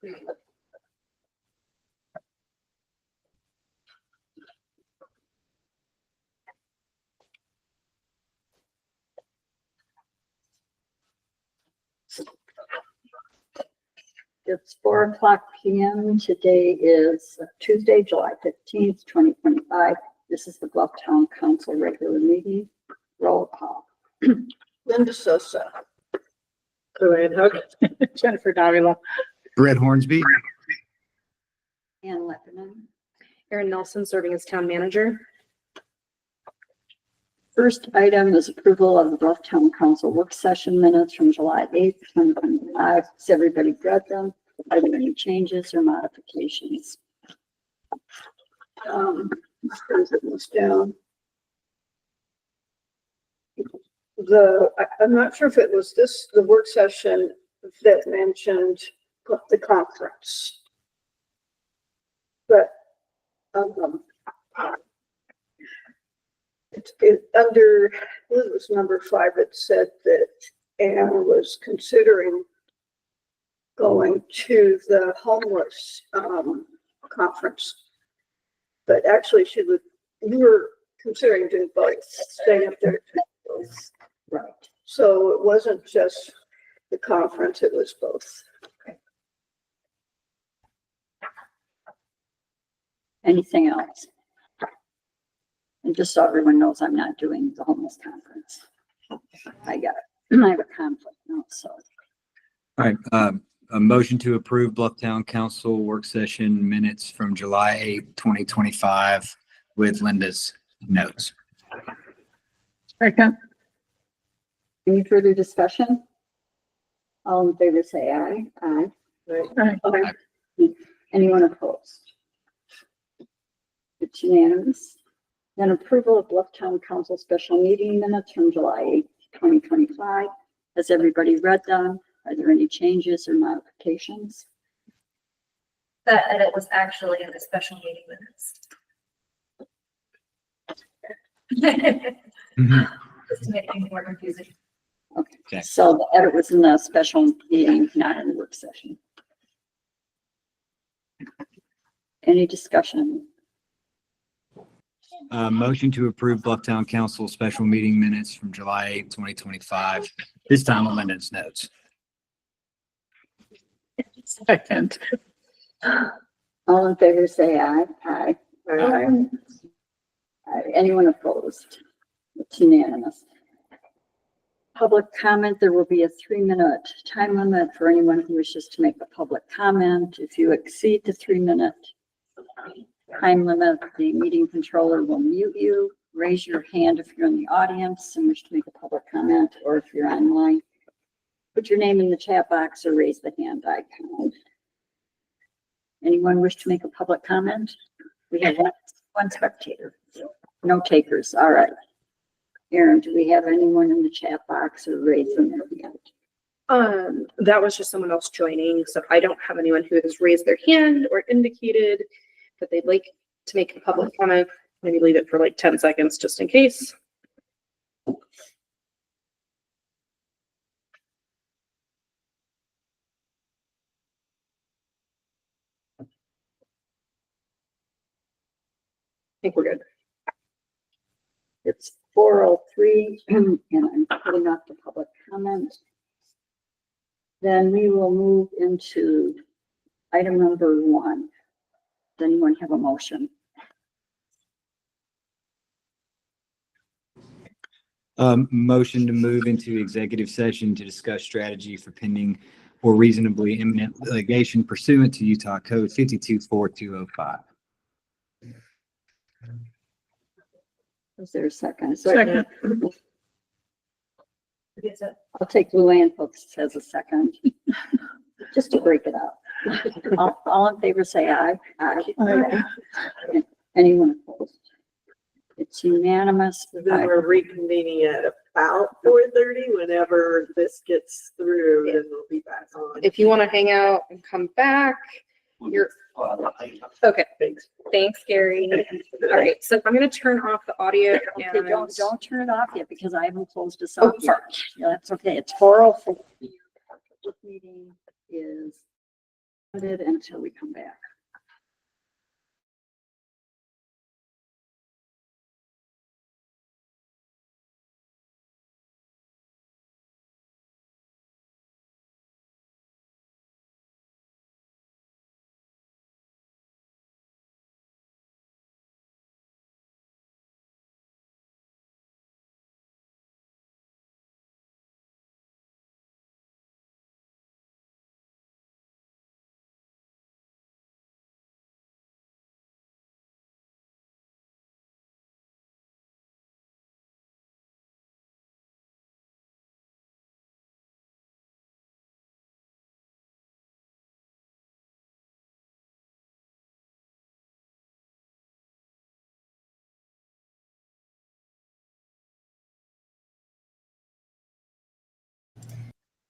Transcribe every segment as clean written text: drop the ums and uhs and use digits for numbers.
It's 4:00 p.m. Today is Tuesday, July 15th, 2025. This is the Bluff Town Council regular meeting. Roll call. Linda Sosa. Luanne Hook. Jennifer Davila. Britt Hornsby. Ann Leppanen. Erin Nelson serving as town manager. First item is approval of the Bluff Town Council work session minutes from July 8th, 2025. Has everybody read them? Are there any changes or modifications? I'm not sure if it was the work session that mentioned the conference. But under, it was number 5, it said that Ann was considering going to the homeless conference. But actually you were considering doing both, staying up there. Right. So it wasn't just the conference, it was both. Anything else? And just so everyone knows, I'm not doing the homeless conference. I have a conflict now, so. All right. A motion to approve Blufftown Council work session minutes from July 8th, 2025 with Linda's notes. Second. Any further discussion? All in favor say aye. Aye. Aye. Aye. Anyone opposed? It's unanimous. Then approval of Blufftown Council special meeting minutes from July 8th, 2025. Has everybody read them? Are there any changes or modifications? That edit was actually in the special meeting minutes. Just to make things more confusing. Okay. So the edit was in the special meeting, not in the work session. Any discussion? Motion to approve Blufftown Council special meeting minutes from July 8th, 2025. This time with Linda's notes. Second. All in favor say aye. Aye. Aye. Aye. Anyone opposed? It's unanimous. Public comment, there will be a 3-minute time limit for anyone who wishes to make a public comment. If you exceed the 3-minute time limit, the meeting controller will mute you. Raise your hand if you're in the audience and wish to make a public comment, or if you're online, put your name in the chat box or raise the hand icon. Anyone wish to make a public comment? We have one spectator. No takers. All right. Erin, do we have anyone in the chat box or raising their hand? That was just someone else joining. So I don't have anyone who has raised their hand or indicated that they'd like to make a public comment. Maybe leave it for like 10 seconds just in case. I think we're good. It's 4:03 and I'm putting up the public comment. Then we will move into item number 1. Does anyone have a motion? Motion to move into executive session to discuss strategy for pending or reasonably imminent litigation pursuant to Utah Code 524205. Is there a second? Second. I'll take Luanne folks as a second, just to break it up. All in favor say aye. Aye. Aye. Anyone opposed? It's unanimous. Then we're reconvening at about 4:30. Whenever this gets through, then we'll be back on. If you want to hang out and come back, you're okay. Thanks, Gary. All right, so I'm going to turn off the audio. Okay, And don't turn it off yet because I haven't closed this Oh, up yet. sorry. Yeah, that's okay. It's 4:04. This meeting is suspended until we come back.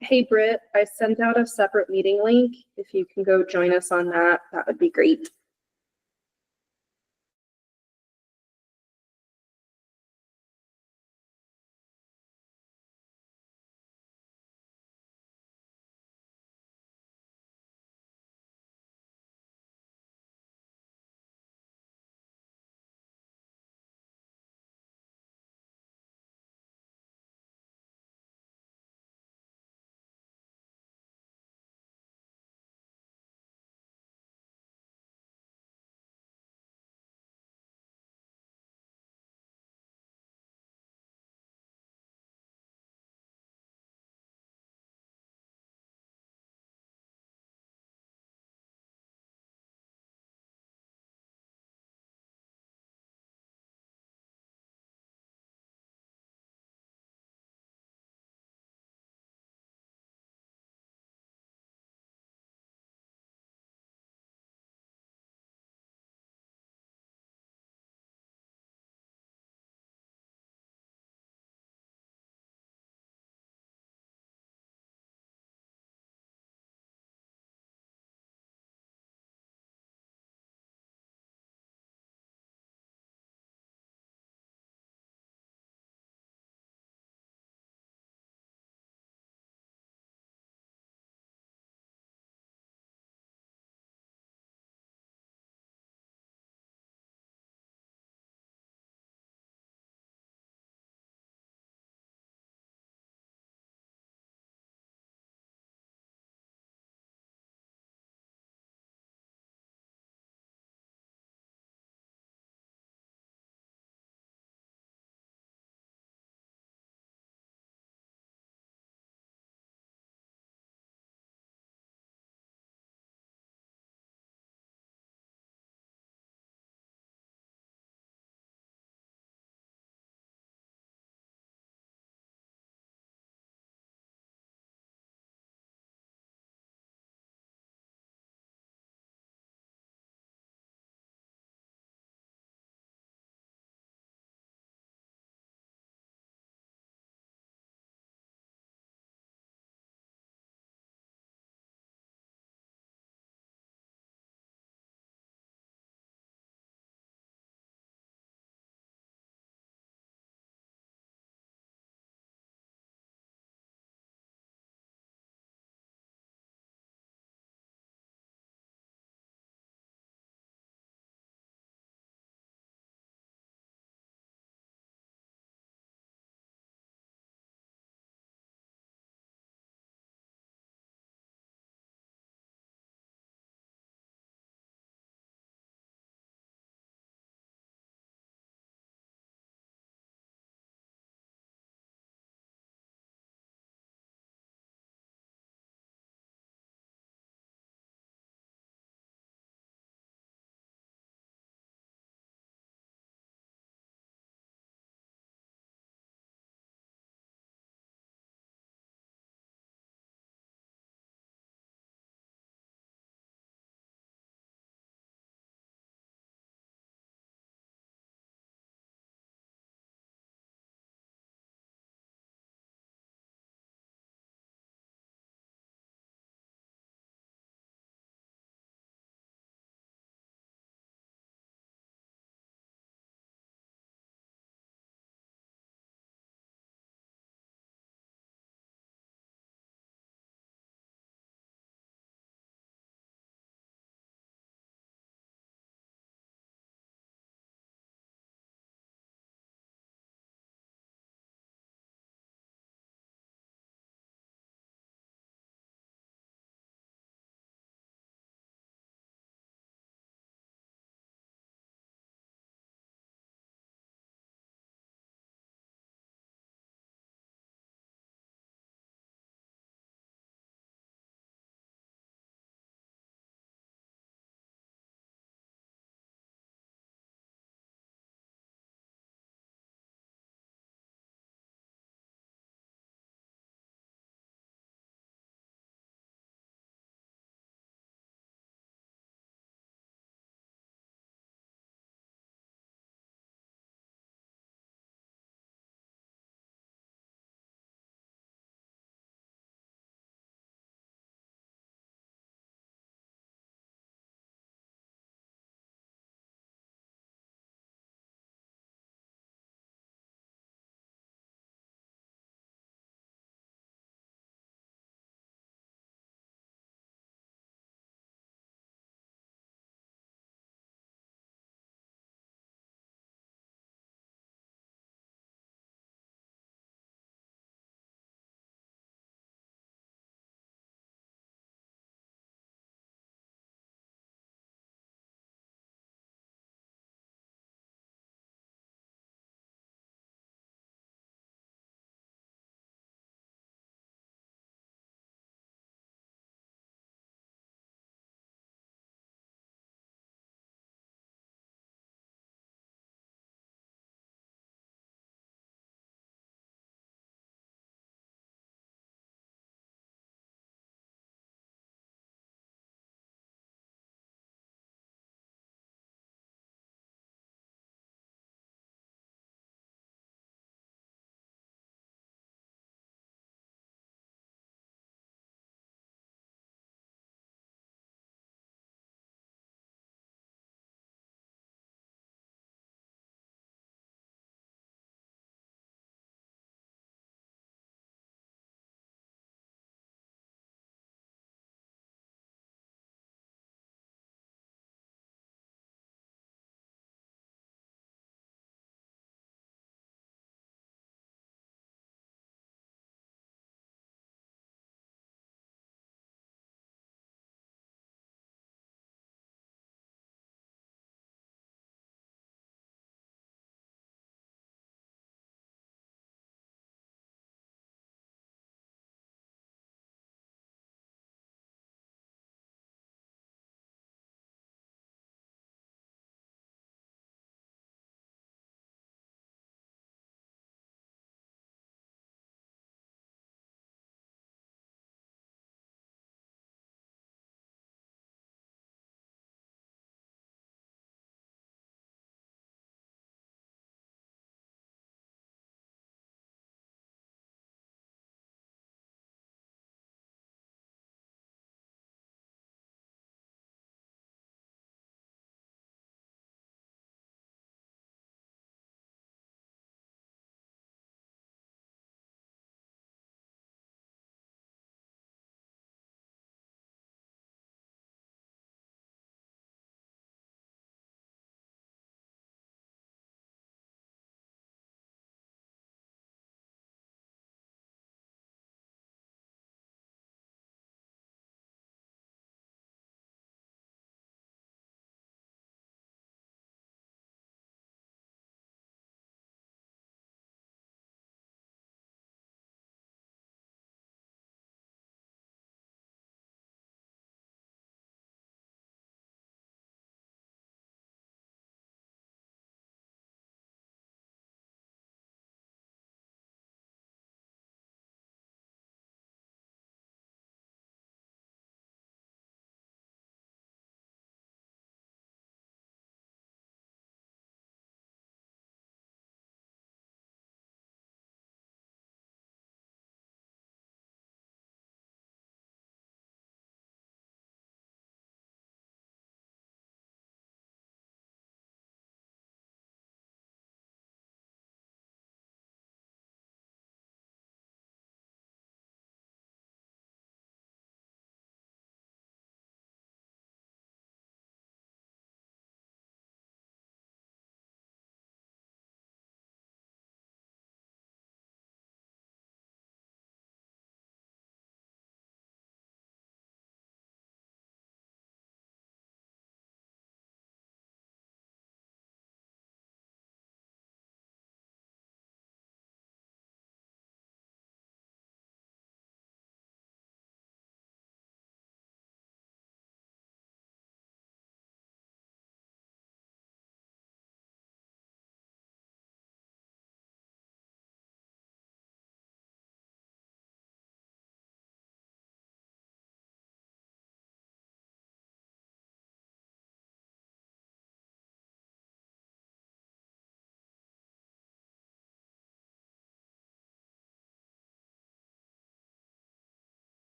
Hey Britt, I sent out a separate meeting link. If you can go join us on that, that would be great.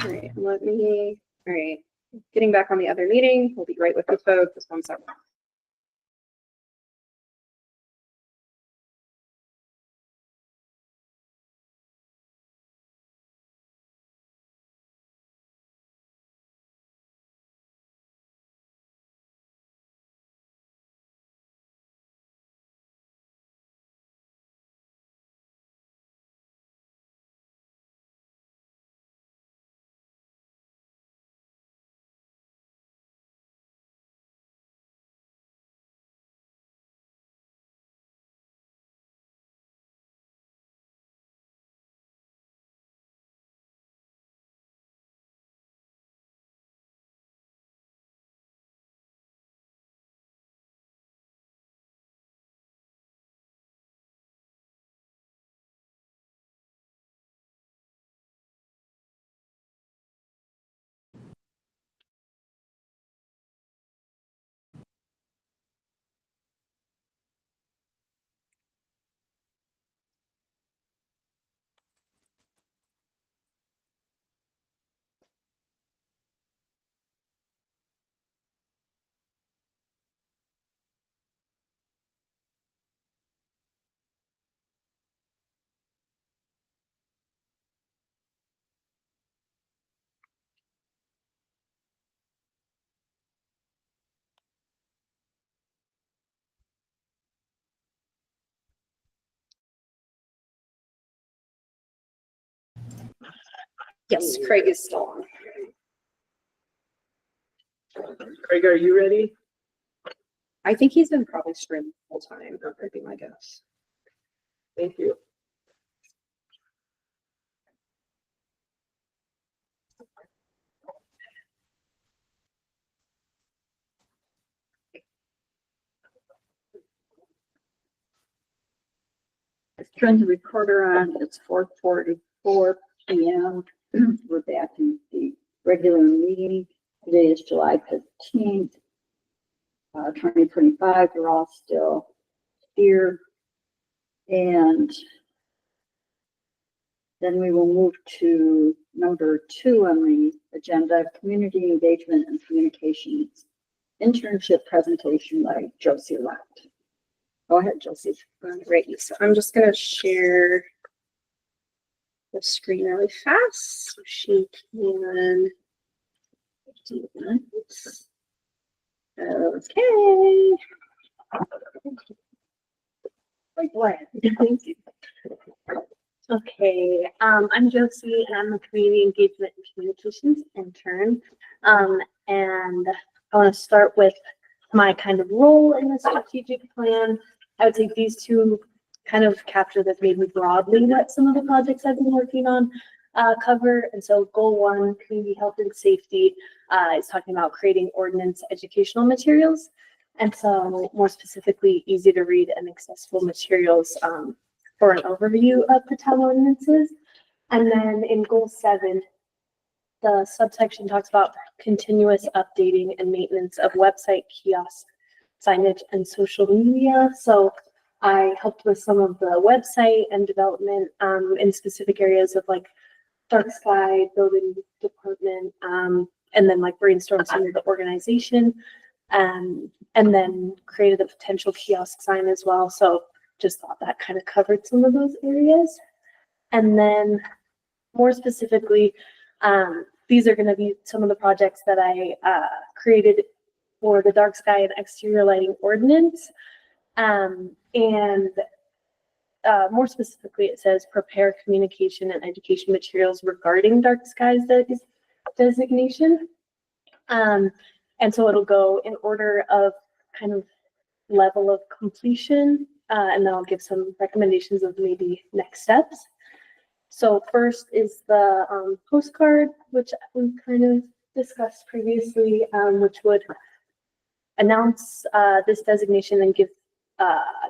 All right, getting back on the other meeting, we'll be right with the code, this one's up. Yes, Craig is still on. Craig, are you ready? I think he's been probably streaming full time, that would be my guess. Thank you. Let's turn the recorder on. It's 4:44 p.m. We're back in the regular meeting. Today is July 15th, 2025. We're all still here. And then we will move to number 2 on the agenda, community engagement and communications internship presentation by Josie Lott. Go ahead, Josie. Right, so I'm just gonna share the screen really fast so she can do that. Okay. Thank you. Okay, I'm Josie and I'm a community engagement and communications intern. And I want to start with my kind of role in the strategic plan. I would say these two kind of capture this maybe broadly what some of the projects I've been working on cover. And so goal 1, community health and safety, is talking about creating ordinance educational materials. And so more specifically, easy to read and accessible materials for an overview of the town ordinances. And then in goal 7, the subsection talks about continuous updating and maintenance of website, kiosk, signage, and social media. So I helped with some of the website and development in specific areas of like dark sky, building department, and then like brainstorm some of the organization, and then created a potential kiosk sign as well. So just thought that kind of covered some of those areas. And then more specifically, these are going to be some of the projects that I created for the dark sky and exterior lighting ordinance. And more specifically, it says prepare communication and education materials regarding dark skies designation. And so it'll go in order of kind of level of completion, and then I'll give some recommendations of maybe next steps. So first is the postcard, which we kind of discussed previously, which would announce this designation and give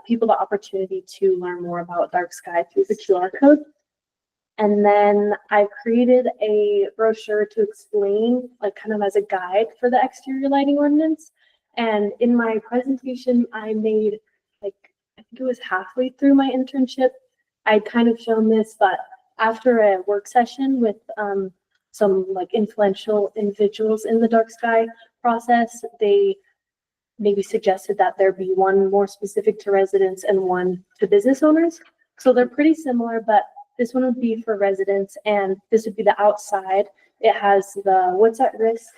people the opportunity to learn more about dark sky through the QR code. And then I created a brochure to explain, like kind of as a guide for the exterior lighting ordinance. And in my presentation, I made like, I think it was halfway through my internship, I'd kind of shown this, but after a work session with some like influential individuals in the dark sky process, they maybe suggested that there be one more specific to residents and one to business owners. So they're pretty similar, but this one would be for residents and this would be the outside. It has the what's at risk,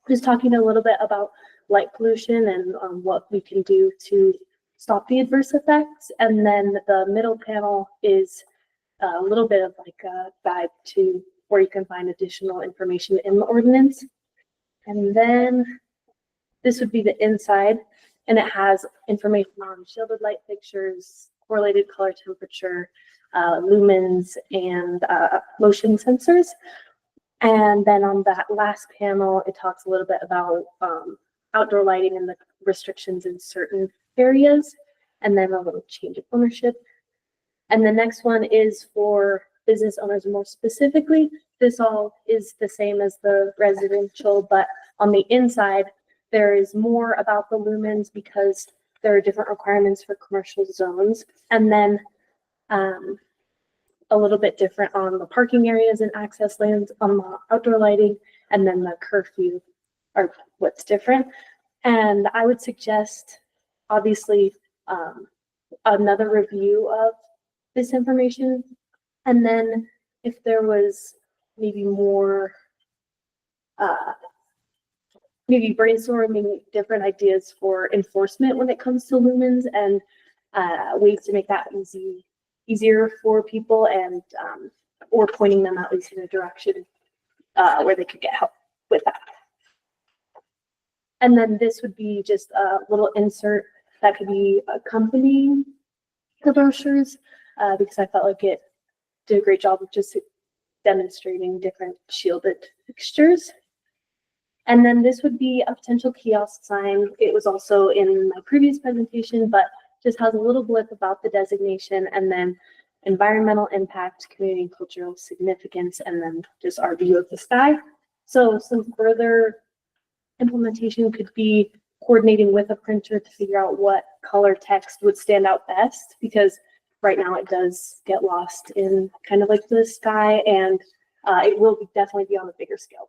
just talking a little bit about light pollution and what we can do to stop the adverse effects. And then the middle panel is a little bit of like a guide to where you can find additional information in the ordinance. And then this would be the inside, and it has information on shielded light fixtures, correlated color temperature, lumens, and motion sensors. And then on that last panel, it talks a little bit about outdoor lighting and the restrictions in certain areas, and then a little change of ownership. And the next one is for business owners more specifically. This all is the same as the residential, but on the inside, there is more about the lumens because there are different requirements for commercial zones. And then a little bit different on the parking areas and access lanes, on the outdoor lighting, and then the curfew are what's different. And I would suggest, obviously, another review of this information. And then if there was maybe more, maybe brainstorming different ideas for enforcement when it comes to lumens and ways to make that easier for people, and or pointing them at least in a direction where they could get help with that. And then this would be just a little insert that could be accompanying the brochures because I felt like it did a great job of just demonstrating different shielded fixtures. And then this would be a potential kiosk sign. It was also in my previous presentation, but just has a little blip about the designation, and then environmental impact, community and cultural significance, and then just our view of the sky. So some further implementation could be coordinating with a printer to figure out what color text would stand out best, because right now it does get lost in kind of like the sky, and it will definitely be on a bigger scale.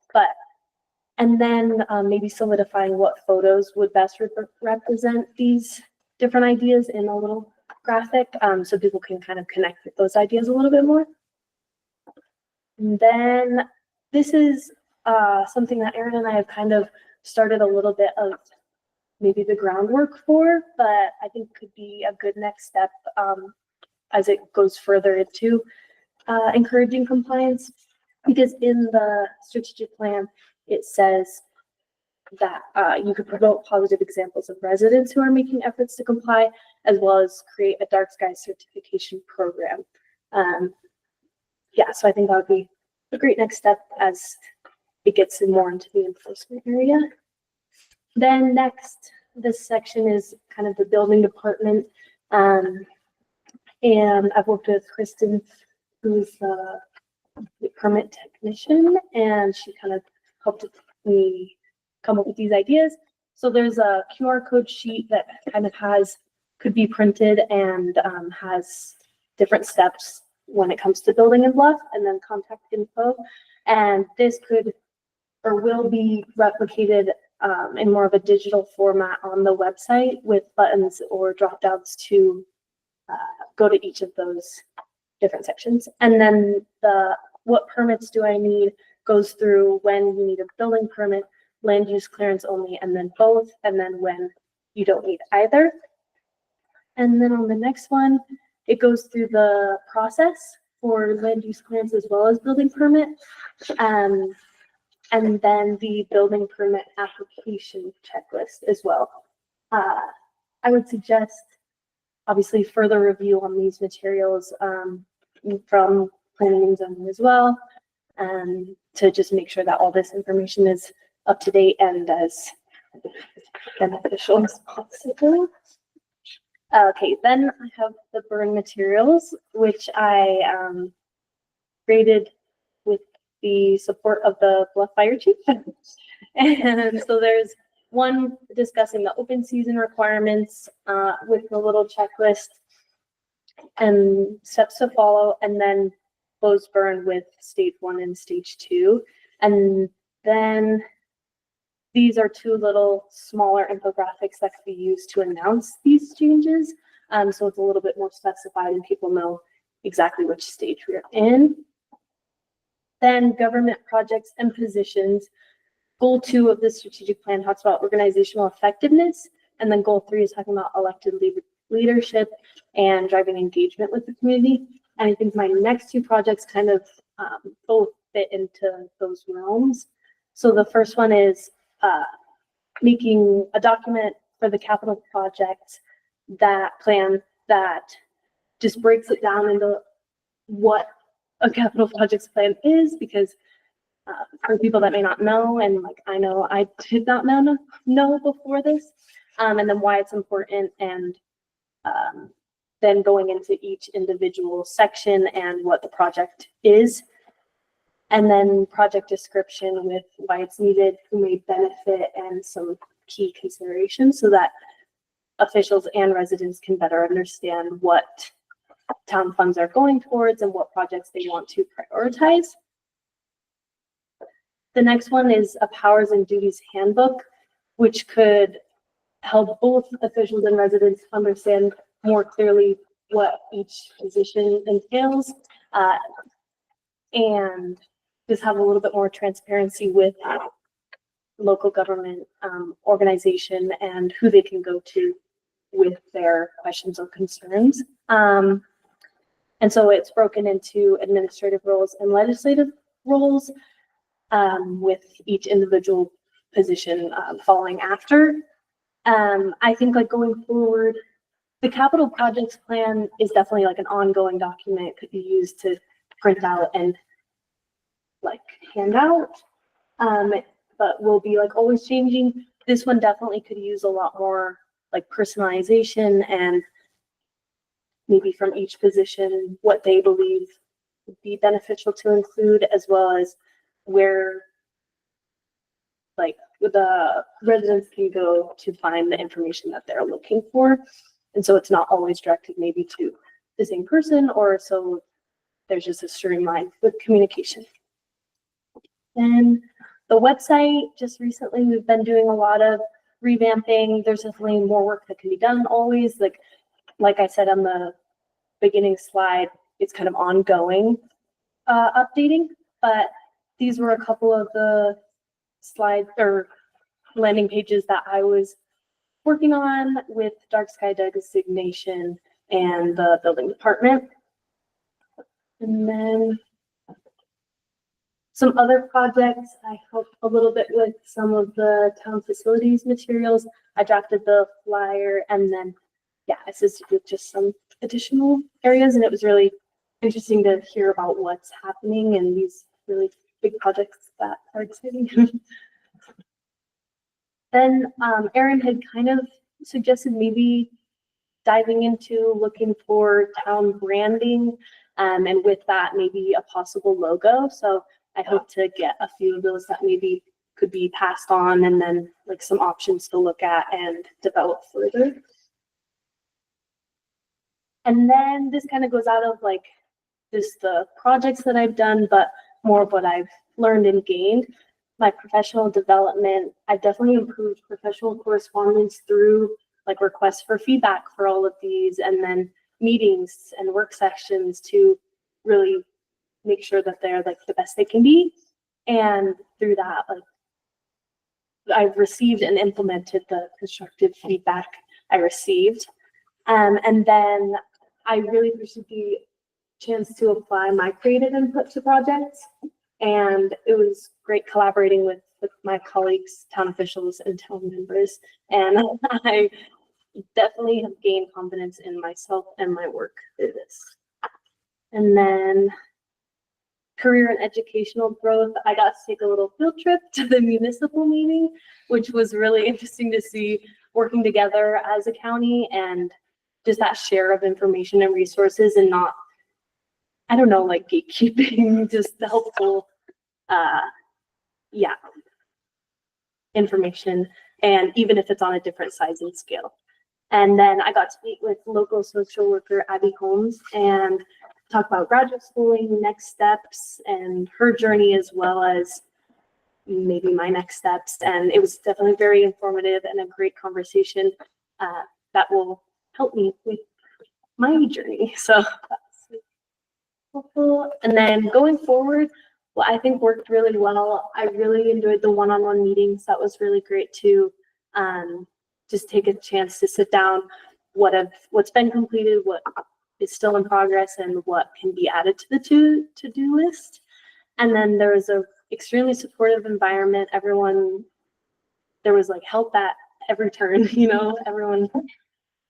And then maybe solidifying what photos would best represent these different ideas in a little graphic, so people can kind of connect with those ideas a little bit more. And then this is something that Erin and I have kind of started a little bit of maybe the groundwork for, but I think could be a good next step as it goes further into encouraging compliance, because in the strategic plan, it says that you could promote positive examples of residents who are making efforts to comply, as well as create a dark sky certification program. Yeah, so I think that would be a great next step as it gets more into the enforcement area. Then next, this section is kind of the building department. And I've worked with Kristen, who's the permit technician, and she kind of helped me come up with these ideas. So there's a QR code sheet that kind of could be printed and has different steps when it comes to building in Bluff, and then contact info. And this could or will be replicated in more of a digital format on the website with buttons or drop downs to go to each of those different sections. And then what permits do I need goes through when you need a building permit, land use clearance only, and then both, and then when you don't need either. And then on the next one, it goes through the process for land use clearance as well as building permit. And then the building permit application checklist as well. I would suggest, obviously, further review on these materials from planning and zoning as well, to just make sure that all this information is up to date and as beneficial as possible. Okay, then I have the burn materials, which I created with the support of the Bluff Fire Chief. And so there's one discussing the open season requirements with the little checklist and steps to follow, and then closed burn with stage 1 and stage 2. And then these are 2 little smaller infographics that could be used to announce these changes. So it's a little bit more specified and people know exactly which stage we're in. Then government projects and positions. Goal 2 of the strategic plan talks about organizational effectiveness. And then goal 3 is talking about elected leadership and driving engagement with the community. And I think my next 2 projects kind of both fit into those realms. So the first one is making a document for the capital project plan that just breaks it down into what a capital projects plan is, because for people that may not know, and like I know I did not know before this, and then why it's important, and then going into each individual section and what the project is, and then project description with why it's needed, who may benefit, and some key considerations so that officials and residents can better understand what town funds are going towards and what projects they want to prioritize. The next one is a powers and duties handbook, which could help both officials and residents understand more clearly what each position entails, and just have a little bit more transparency with local government organization and who they can go to with their questions or concerns. And so it's broken into administrative roles and legislative roles, with each individual position following after. I think like going forward, the capital projects plan is definitely like an ongoing document, could be used to print out and like hand out, but will be like always changing. This one definitely could use a lot more like personalization, and maybe from each position what they believe would be beneficial to include, as well as where like the residents can go to find the information that they're looking for. And so it's not always directed maybe to the same person, or so there's just a streamline with communication. And the website, just recently we've been doing a lot of revamping. There's definitely more work that can be done always. Like I said on the beginning slide, it's kind of ongoing updating, but these were a couple of the slide or landing pages that I was working on with dark sky designation and the building department. And then some other projects, I helped a little bit with some of the town facilities materials. I drafted the flyer, and then, yeah, I assisted with just some additional areas, and it was really interesting to hear about what's happening in these really big projects that are exciting. Then Erin had kind of suggested maybe diving into looking for town branding, and with that, maybe a possible logo. So I hope to get a few of those that maybe could be passed on, and then like some options to look at and develop further. And then this kind of goes out of like just the projects that I've done, but more of what I've learned and gained. My professional development, I've definitely improved professional correspondence through like requests for feedback for all of these, and then meetings and work sessions to really make sure that they're like the best they can be. And through that, like I've received and implemented the constructive feedback I received. And then I really pursued the chance to apply my creative input to projects. And it was great collaborating with my colleagues, town officials, and town members. And I definitely have gained confidence in myself and my work through this. And then career and educational growth, I got to take a little field trip to the municipal meeting, which was really interesting to see working together as a county and just that share of information and resources, and not, I don't know, like gatekeeping, just the helpful, yeah, information, and even if it's on a different size and scale. And then I got to meet with local social worker Abby Holmes, and talk about graduate schooling, next steps, and her journey, as well as maybe my next steps. And it was definitely very informative and a great conversation that will help me with my journey. So that's helpful. And then going forward, well, I think worked really well. I really enjoyed the one-on-one meetings. That was really great to just take a chance to sit down, what's been completed, what is still in progress, and what can be added to the to-do list. And then there was a extremely supportive environment. There was like help at every turn, everyone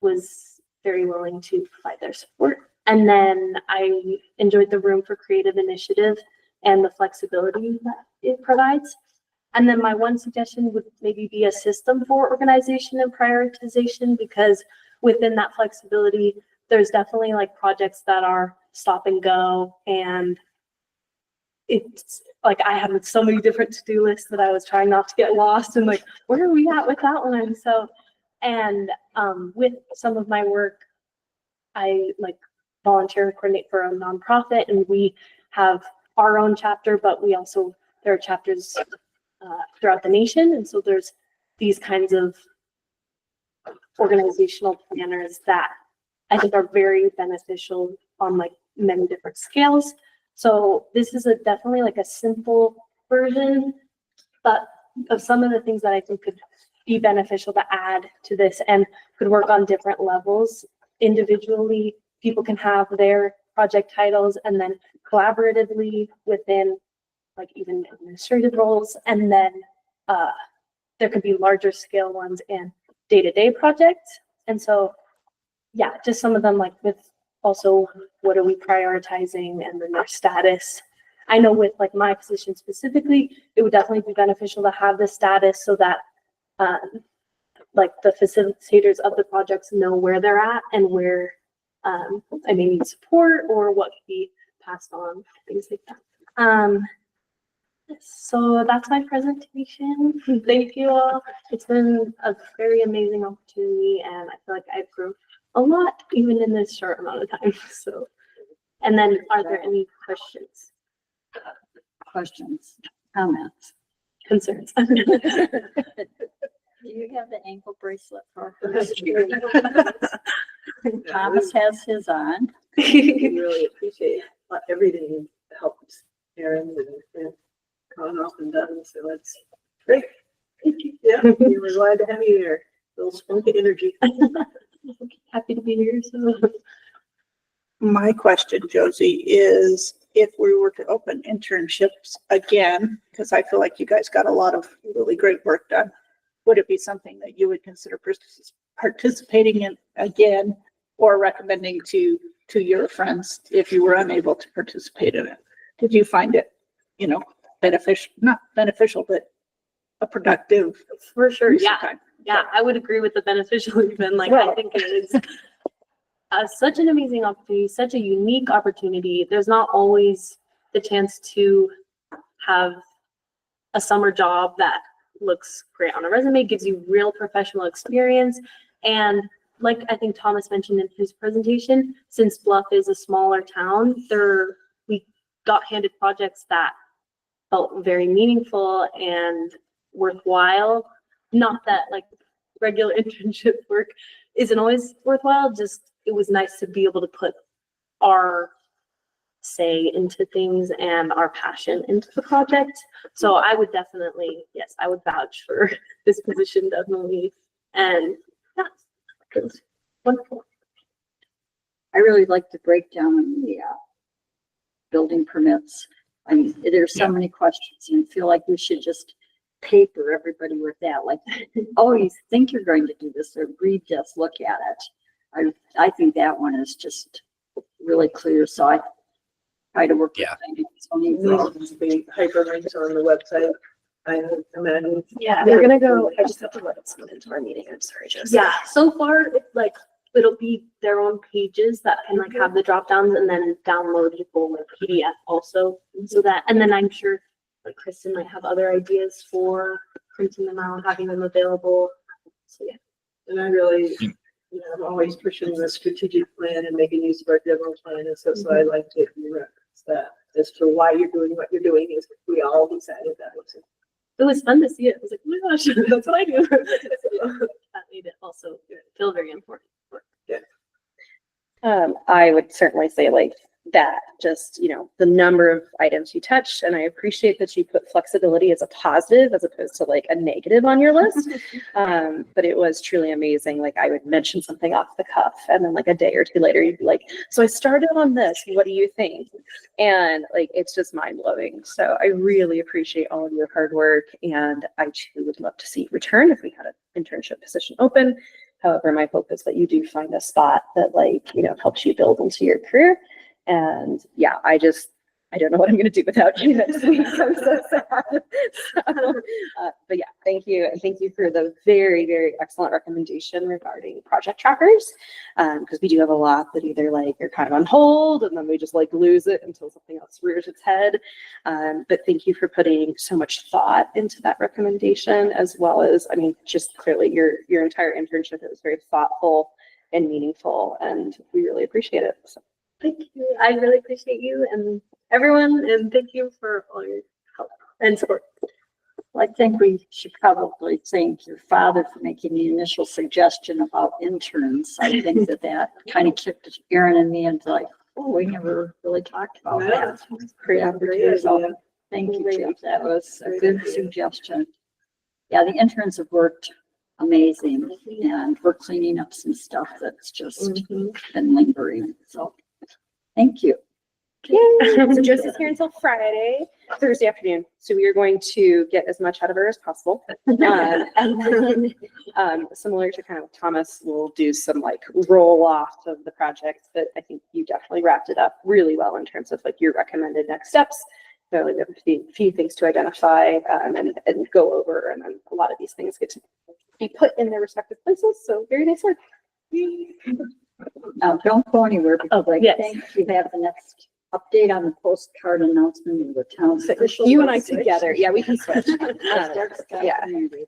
was very willing to provide their support. And then I enjoyed the room for creative initiative and the flexibility that it provides. And then my one suggestion would maybe be a system for organization and prioritization, because within that flexibility, there's definitely like projects that are stop and go, and it's like I had so many different to-do lists that I was trying not to get lost and like, where are we at with that one? So, and with some of my work, I like volunteer and coordinate for a nonprofit, and we have our own chapter, but there are chapters throughout the nation. And so there's these kinds of organizational planners that I think are very beneficial on like many different scales. So this is definitely like a simple version, but of some of the things that I think could be beneficial to add to this and could work on different levels. Individually, people can have their project titles, and then collaboratively within like even administrative roles. And then there could be larger scale ones and day-to-day projects. And so, yeah, just some of them like with also what are we prioritizing and then their status. I know with like my position specifically, it would definitely be beneficial to have the status so that like the facilitators of the projects know where they're at and where I may need support or what could be passed on, things like that. So that's my presentation. Thank you all. It's been a very amazing opportunity, and I feel like I've grown a lot even in this short amount of time. So, and then are there any questions? Questions, comments? Concerns? Do you have the ankle bracelet for her? Thomas has his on. We really appreciate everything you helped Erin and gone off and done, so it's great. Thank you. Yeah, we were glad to have you here. Little spunky energy. Happy to be here. So. My question, Josie, is if we were to open internships again, because I feel like you guys got a lot of really great work done, would it be something that you would consider participating in again or recommending to your friends if you were unable to participate in it? Did you find it, beneficial, not beneficial, but a productive? For sure, use of yeah. time? Yeah, I would agree with the beneficial even. Like, I think it is such an amazing opportunity, such a unique opportunity. There's not always the chance to have a summer job that looks great on a resume, gives you real professional experience. And like I think Thomas mentioned in his presentation, since Bluff is a smaller town, we got handed projects that felt very meaningful and worthwhile. Not that like regular internship work isn't always worthwhile, just it was nice to be able to put our say into things and our passion into the project. So I would definitely, yes, I would vouch for this position definitely. And yeah, it was wonderful. I really like the breakdown in the building permits. I mean, there's so many questions, and I feel like we should just paper everybody with that. Like, oh, you think you're going to do this, or read this, look at it. I think that one is just really clear. So I try to work. Yeah. The hyperlinks on the website, I imagine. Yeah, they're gonna go. I just have to let someone into our meeting. I'm sorry, Joseph. Yeah, so far, it's like, it'll be their own pages that can like have the drop downs and then downloadable like PDF also. So that, and then I'm sure like Kristen might have other ideas for printing them out, having them available. So yeah. And I really you know, I'm always pushing the strategic plan and making use of our general plan, and so I like to reference that as to why you're doing what you're doing is we all decided that was it. It was fun to see it. I was like, oh my gosh, that's what I do. That made it also feel very important. I would certainly say like that, just, you know, the number of items you touched, and I appreciate that you put flexibility as a positive as opposed to like a negative on your list. But it was truly amazing. Like I would mention something off the cuff and then like a day or two later, you'd be like, so I started on this, what do you think? And like, it's just mind blowing. So I really appreciate all of your hard work, and I too would love to see you return if we had an internship position open. However, my hope is that you do find a spot that like, you know, helps you build into your career. And yeah, I don't know what I'm going to do without you next week. I'm so sad. But yeah, thank you. And thank you for the very, very excellent recommendation regarding project trackers. Because we do have a lot that either like are kind of on hold and then we just like lose it until something else rears its head. But thank you for putting so much thought into that recommendation, as well as, I mean, just clearly your entire internship. It was very thoughtful and meaningful, and we really appreciate it. So. Thank you. I really appreciate you and everyone, and thank you for all your help and support. Well, I think we should probably thank your father for making the initial suggestion about interns. I think that kind of kicked Erin and me into like, oh, we never really talked about that. Great opportunity. So thank you, Jeff. That was a good suggestion. Yeah, the interns have worked amazing, and we're cleaning up some stuff that's just been lingering. So thank you. So Josie's here until Thursday afternoon. So we are going to get as much out of her as possible. And then, similar to kind of Thomas, we'll do some like roll off of the project, but I think you definitely wrapped it up really well in terms of like your recommended next steps. So we have a few things to identify and go over, and then a lot of these things get to be put in their respective places. So very nice work. Now, don't go anywhere because I yes. think you have the next update on the postcard announcement of the town's official. You and I website. together. Yeah, we can switch. Yeah. Community.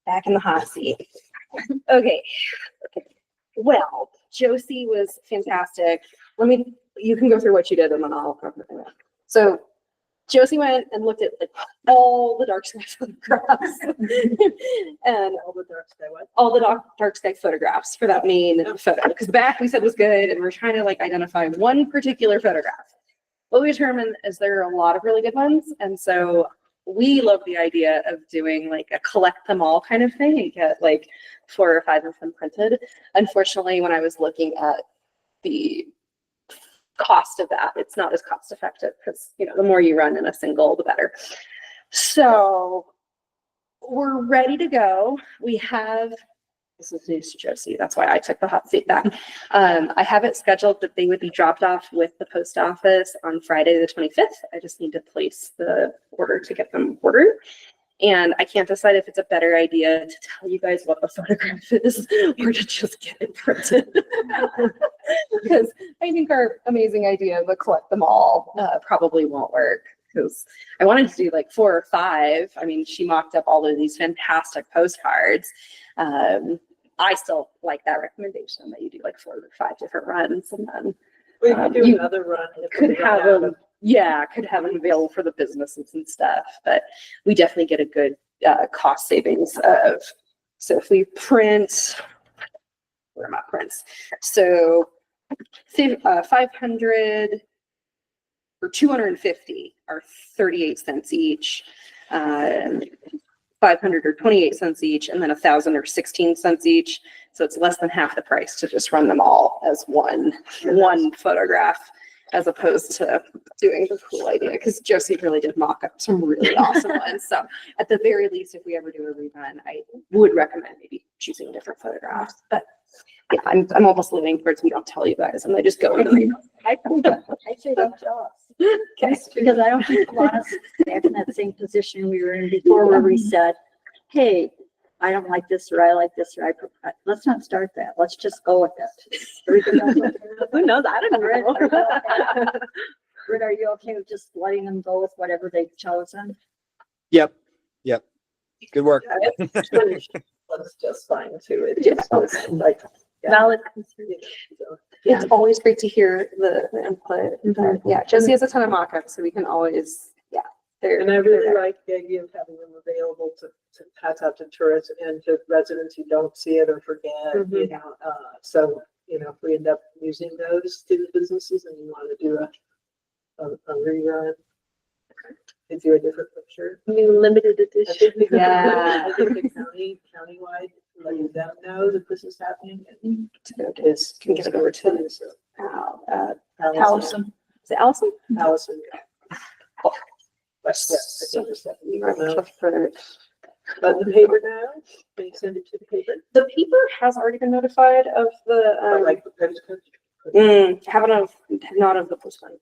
Back in the hot seat. Okay. Well, Josie was fantastic. You can go through what you did and then I'll cover it. So Josie went and looked at like all the dark sky photographs and all the dark sky photographs for that main photo. Because the back we said was good, and we're trying to like identify one particular photograph. What we determined is there are a lot of really good ones, and so we love the idea of doing like a collect them all kind of thing and get like 4 or 5 of them printed. Unfortunately, when I was looking at the cost of that, it's not as cost effective because, you know, the more you run in a single, the better. So we're ready to go. This is news to Josie. That's why I took the hot seat back. I have it scheduled that they would be dropped off with the post office on Friday the 25th. I just need to place the order to get them ordered. And I can't decide if it's a better idea to tell you guys what the photograph is or to just get it printed. Because I think our amazing idea of a collect them all probably won't work. Because I wanted to do like 4 or 5. I mean, she mocked up all of these fantastic postcards. I still like that recommendation that you do like 4 or 5 different runs, and then We could do another run. could have them available for the businesses and stuff, but we definitely get a good cost savings of, so if we print, where are my prints? So save 500 or 250 are 38 cents each, 500 or 28 cents each, and then 1,000 or 16 cents each. So it's less than half the price to just run them all as one photograph, as opposed to doing the cool idea, because Josie really did mock up some really awesome ones. So at the very least, if we ever do a rerun, I would recommend maybe choosing different photographs. But yeah, I'm almost leaning towards we don't tell you guys, and I just go into the I say don't tell us. Okay, because I don't think you want us back in that same position we were in before, where we said, hey, I don't like this, or I like this, or let's not start that. Let's just go with it. Everything else okay? Who knows? I don't know. Britt, are you okay with just letting them go with whatever they've chosen? Yep. Good work. That's just fine too. It just was like, Valid concern. So, It's always great to hear the input. But yeah, Josie has a ton of mock-ups, so we can always, yeah. And I really like the idea of having them available to pass out to tourists and to residents who don't see it or forget, you know, so, you know, if we end up using those to the businesses and you want to do a rerun, if you're a different picture. I mean, limited I edition. think we could, Yeah. I think the countywide, letting them know that this is happening and is, Can get it over to Allison. Allison. Is it Allison? Allison. But yes, I think it's that we don't know. But the paper now, they send it to the paper, The paper has already been notified of the, but like the postcard. not of the postmark.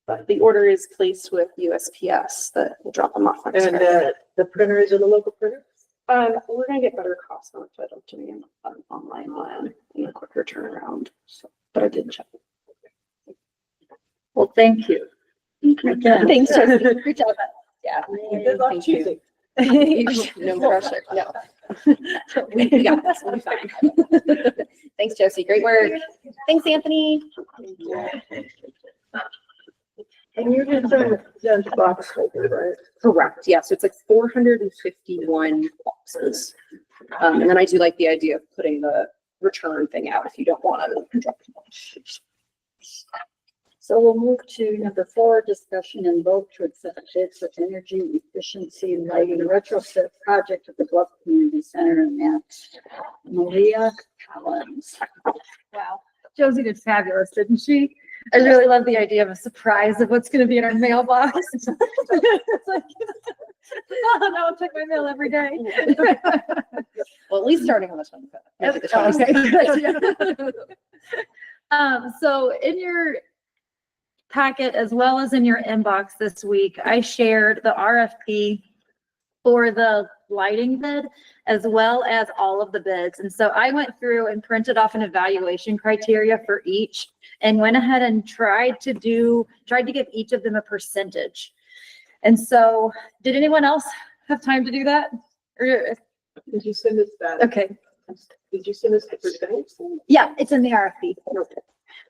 But the order is placed with USPS that will drop them off. next And Friday. the printer is in a local printer? We're gonna get better costs on it, but I'm doing an online one and a quicker turnaround. So, but I did check. Well, thank you. Again. Thanks, Josie. Great job. Yeah. Good luck Thank you. choosing. No pressure, no. We got this, we'll be fine. Thanks, Josie, great work. Thanks, Anthony. And you're just done box paper, right? Correct, yeah, so it's like 451 boxes. And then I do like the idea of putting the return thing out if you don't want to. So we'll move to number 4, discussion and vote to accept bids for energy efficiency lighting retrofit project at the Bluff Community Center and Maria Collins. Wow. Josie did fabulous, didn't she? I really love the idea of a surprise of what's going to be in our mailbox. It's like, oh, no, I'll check my mail every day. Well, at least starting on the 25th. Okay. So in your packet, as well as in your inbox this week, I shared the RFP for the lighting bid, as well as all of the bids. And so I went through and printed off an evaluation criteria for each and went ahead and tried to give each of them a percentage. And so did anyone else have time to do that? Or- Did you send us that? Okay. Did you send us the percentage? Yeah, it's in the RFP.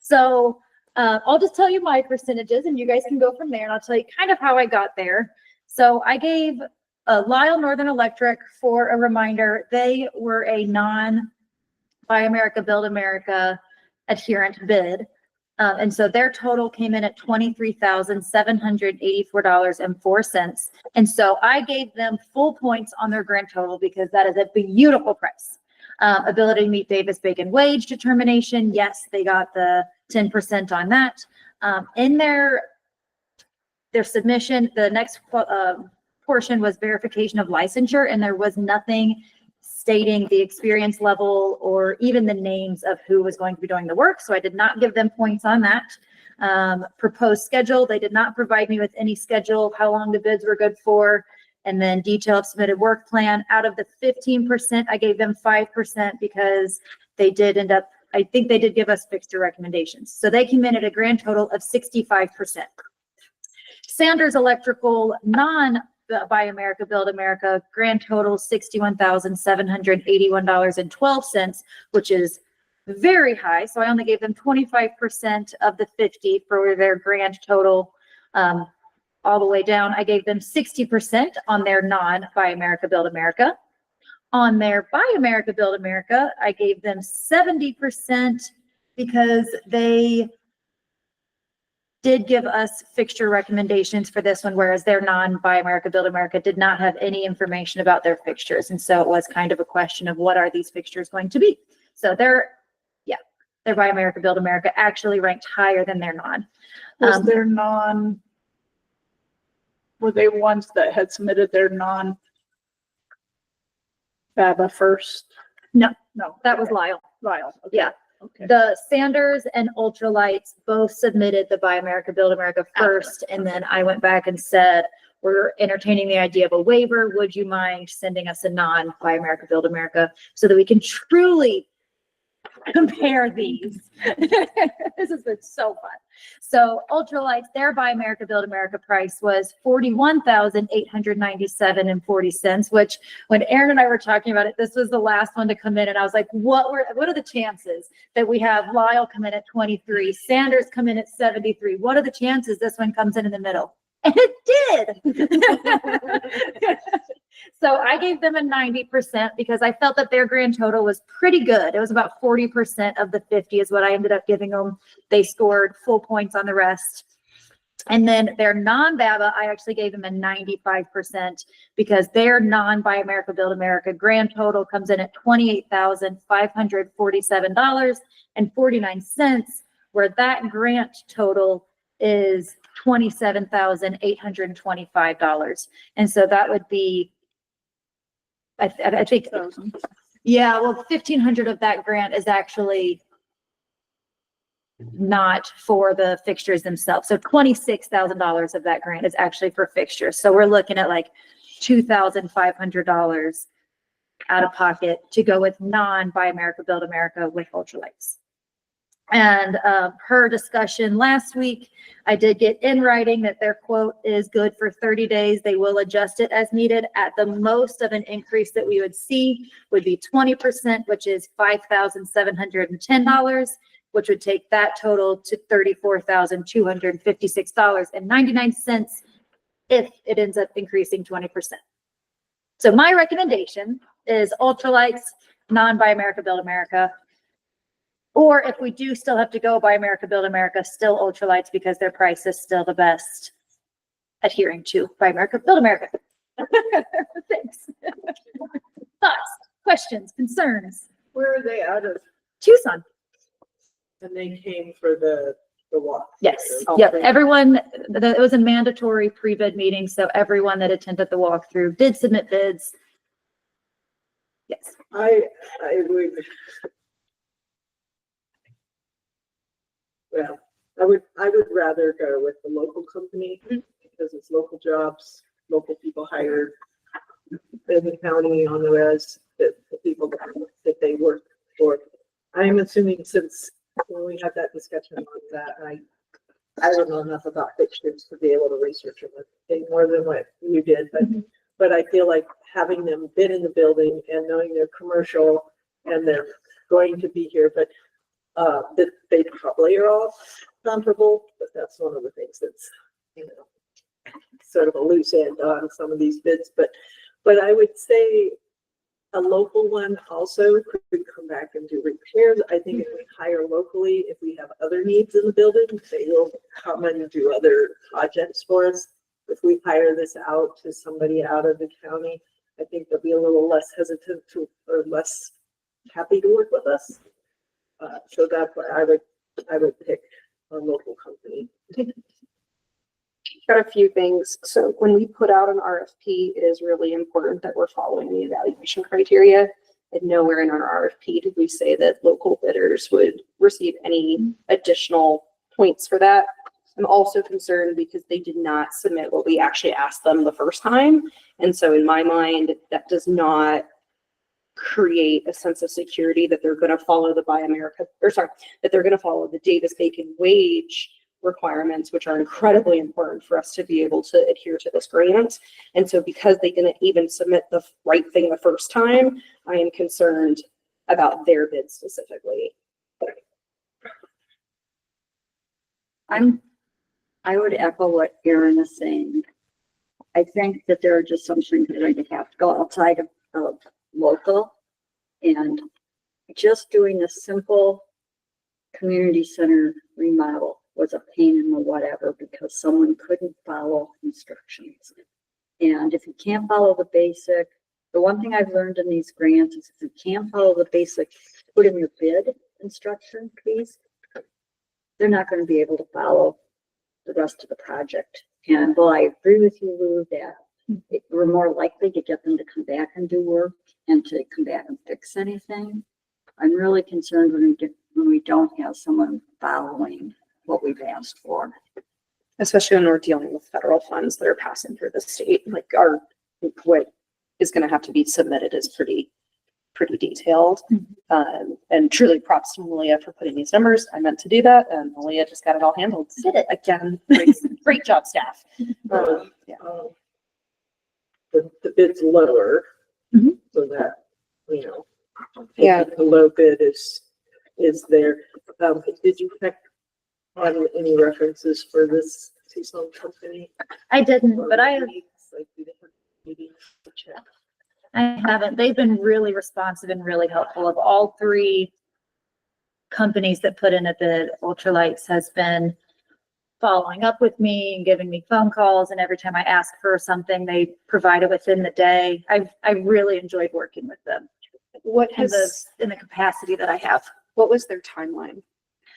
So I'll just tell you my percentages and you guys can go from there and I'll tell you kind of how I got there. So I gave Lyle Northern Electric, for a reminder, they were a non-Buy America, Build America adherent bid. And so their total came in at $23,784.04. And so I gave them full points on their grand total because that is a beautiful price. Ability to meet Davis-Bacon wage determination. Yes, they got the 10% on that. In their submission, the next portion was verification of licensure, and there was nothing stating the experience level or even the names of who was going to be doing the work. So I did not give them points on that. Proposed schedule, they did not provide me with any schedule of how long the bids were good for. And then detailed submitted work plan. Out of the 15%, I gave them 5% because they did end up, I think they did give us fixture recommendations. So they came in at a grand total of 65%. Sanders Electrical, non-Buy America, Build America, grand total $61,781.12, which is very high. So I only gave them 25% of the 50 for their grand total. All the way down, I gave them 60% on their non-Buy America, Build America. On their Buy America, Build America, I gave them 70% because they did give us fixture recommendations for this one, whereas their non-Buy America, Build America did not have any information about their fixtures. And so it was kind of a question of what are these fixtures going to be? So their Buy America, Build America actually ranked higher than their non. Was their non, were they ones that had submitted their non-BABA first? No. No. That was Lyle. Lyle. Okay. Yeah. Okay. The Sanders and Ultralights both submitted the Buy America, Build America first, and then I went back and said, we're entertaining the idea of a waiver. Would you mind sending us a non-Buy America, Build America so that we can truly compare these? This has been so fun. So ultralights, their Buy America, Build America price was $41,897.40, which when Erin and I were talking about it, this was the last one to come in. And I was like, what are the chances that we have Lyle come in at 23, Sanders come in at 73? What are the chances this one comes in the middle? And it did. So I gave them a 90% because I felt that their grand total was pretty good. It was about 40% of the 50 is what I ended up giving them. They scored full points on the rest. And then their non-BABA, I actually gave them a 95% because their non-Buy America, Build America grand total comes in at $28,547.49, where that grant total is $27,825. And so that would be, I think, yeah, well, 1,500 of that grant is actually not for the fixtures themselves. So $26,000 of that grant is actually for fixtures. So we're looking at like $2,500 out of pocket to go with non-Buy America, Build America with ultralights. And per discussion last week, I did get in writing that their quote is good for 30 days. They will adjust it as needed. At the most of an increase that we would see would be 20%, which is $5,710, which would take that total to $34,256.99 if it ends up increasing 20%. So my recommendation is ultralights, non-Buy America, Build America. Or if we do still have to go Buy America, Build America, still ultralights because their price is still the best adhering to Buy America, Build America. Thanks. Thoughts, questions, concerns? Where are they out of? Tucson. And they came for the walk? Yes. Oh, Yep. great. Everyone, it was a mandatory pre-bid meeting. So everyone that attended the walkthrough did submit bids. Yes. I would. Well, I would rather go with the local company because it's local jobs, local people hired in the county on the res, the people that they work for. I'm assuming since when we had that discussion on that, I don't know enough about fixtures to be able to research them more than what you did, but I feel like having them been in the building and knowing they're commercial and they're going to be here, but that they probably are all comparable, but that's one of the things that's, sort of a loose end on some of these bids, but I would say a local one also could come back and do repairs. I think if we hire locally, if we have other needs in the building, they will come and do other projects for us. If we hire this out to somebody out of the county, I think they'll be a little less hesitant to, or less happy to work with us. So that's why I would pick a local company. Got a few things. So when we put out an RFP, it is really important that we're following the evaluation criteria. And nowhere in our RFP did we say that local bidders would receive any additional points for that. I'm also concerned because they did not submit what we actually asked them the first time. And so in my mind, that does not create a sense of security that they're going to follow the Buy America, that they're going to follow the Davis-Bacon wage requirements, which are incredibly important for us to be able to adhere to this grant. And so because they didn't even submit the right thing the first time, I am concerned about their bid specifically. I would echo what Erin is saying. I think that there are just some things that are going to have to go outside of local, and just doing a simple community center remodel was a pain in the whatever because someone couldn't follow instructions. And if you can't follow the basic, the one thing I've learned in these grants is if you can't follow the basic, put in your bid instruction, please, they're not going to be able to follow the rest of the project. And while I agree with you, Lou, that we're more likely to get them to come back and do work and to come back and fix anything, I'm really concerned when we don't have someone following what we've asked for. Especially when we're dealing with federal funds that are passing through the state, like what is going to have to be submitted is pretty pretty detailed. And truly props to Malia for putting these numbers. I meant to do that, and Malia just got it all handled. Did it. Again, great job, staff. Yeah. The bid's lower. Mhm. So that, you know. Yeah. The low bid is there. Did you check on any references for this Tucson company? I didn't, Or but I meetings? Like, do they have meetings to check? haven't. They've been really responsive and really helpful. Of all three companies that put in a bid, Ultralights has been following up with me and giving me phone calls. And every time I ask for something, they provide it within the day. I really enjoyed working with them What in the capacity that I have. what was their timeline?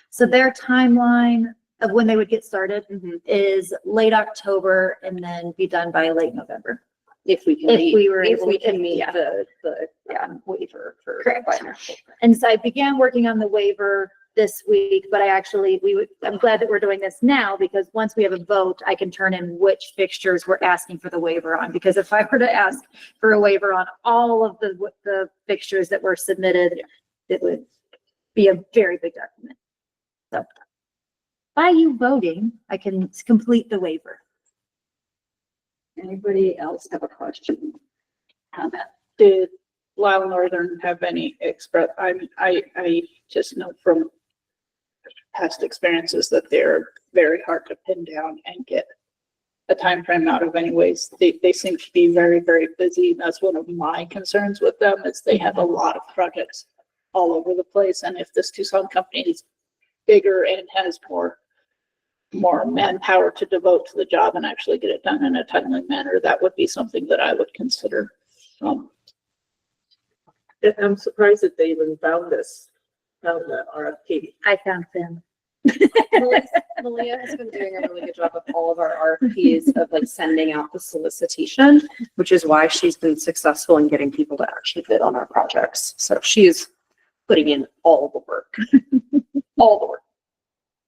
So their timeline of when they would get started Mhm. is late October and then be done by late November. If we can If meet, we were if able we to- can meet yeah. the Yeah. waiver for. Correct. minor. And so I began working on the waiver this week, but I'm glad that we're doing this now because once we have a vote, I can turn in which fixtures we're asking for the waiver on. Because if I were to ask for a waiver on all of the fixtures that were submitted, it would be a very big document. So by you voting, I can complete the waiver. Anybody else have a question? Comment? Did Lyle Northern have any I just know from past experiences that they're very hard to pin down and get a time frame out of anyways. They seem to be very, very busy. That's one of my concerns with them is they have a lot of projects all over the place. And if this Tucson company is bigger and has more manpower to devote to the job and actually get it done in a timely manner, that would be something that I would consider. I'm surprised that they even found the RFP. I found them. Malia has been doing a really good job of all of our RFPs of like sending out the solicitation, which is why she's been successful in getting people to actually bid on our projects. So she is putting in all the work, all the work.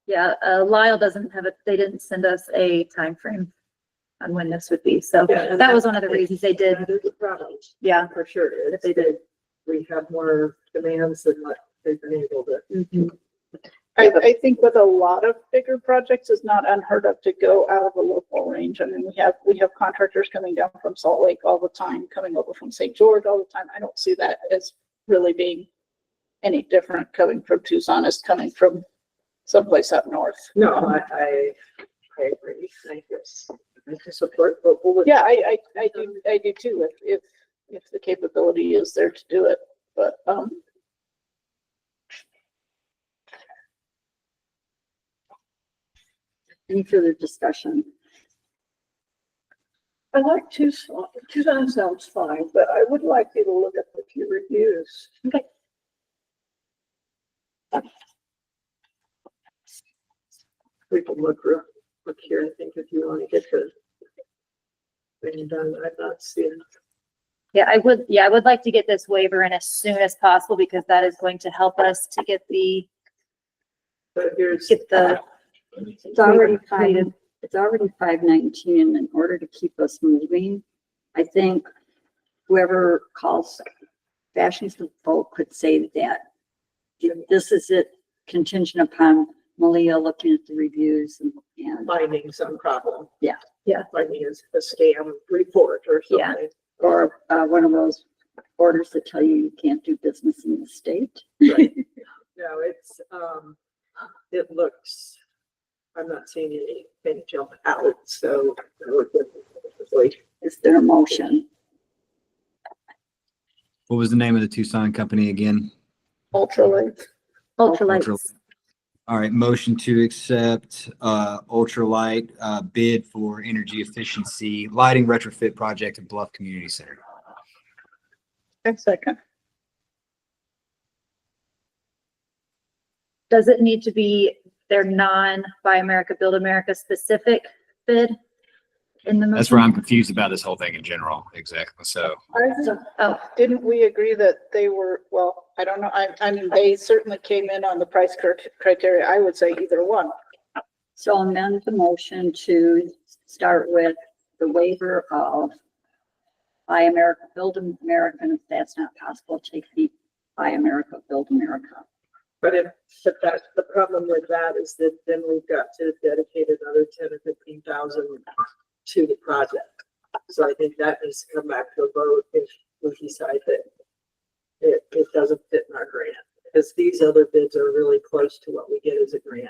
Yeah, Lyle they didn't send us a time frame on when this would be. So Yeah, and that was one of the reasons they did. That is a problem, Yeah. for sure. That they did. We have more demands than what they've been able to. I think with a lot of bigger projects, it's not unheard of to go out of the local range. I mean, we have contractors coming down from Salt Lake all the time, coming over from St. George all the time. I don't see that as really being any different coming from Tucson as coming from someplace up north. No, I agree. I guess I can support, but Yeah, I do too, if the capability is there to do it, but, Any further discussion? I like Tucson. Tucson sounds fine, but I would like you to look at the few reviews. we can look here. I think if you want to get the thing done, I've not seen. Yeah, I would like to get this waiver in as soon as possible because that is going to help us to get But here's. get the, It's already 5:19, and in order to keep us moving, I think whoever calls fashions the vote could say that this is it contingent upon Malia looking at the reviews and Finding some problem. Yeah. Yeah. Finding a scam report or Yeah. something. or one of those orders that tell you you can't do business in the state. Right. No, it's, it looks, I'm not seeing anything jump out, so. Is there a motion? What was the name of the Tucson company again? ultralight. ultralights. All right, motion to accept ultralight bid for energy efficiency lighting retrofit project at Bluff Community Center. And second, Does it need to be their non-Buy America, Build America specific bid in the motion? That's where I'm confused about this whole thing in general. Exactly. So Oh, didn't we agree that they were, well, I don't know, I mean, they certainly came in on the price criteria. I would say either one. So I'll amend the motion to start with the waiver of Buy America, Build America, and if that's not possible, take the Buy America, Build America. But that's the problem with that is that then we've got to dedicate another 10 or 15,000 to the project. So I think that needs to come back to a vote if we decide that it doesn't fit in our grant. Because these other bids are really close to what we get as a grant.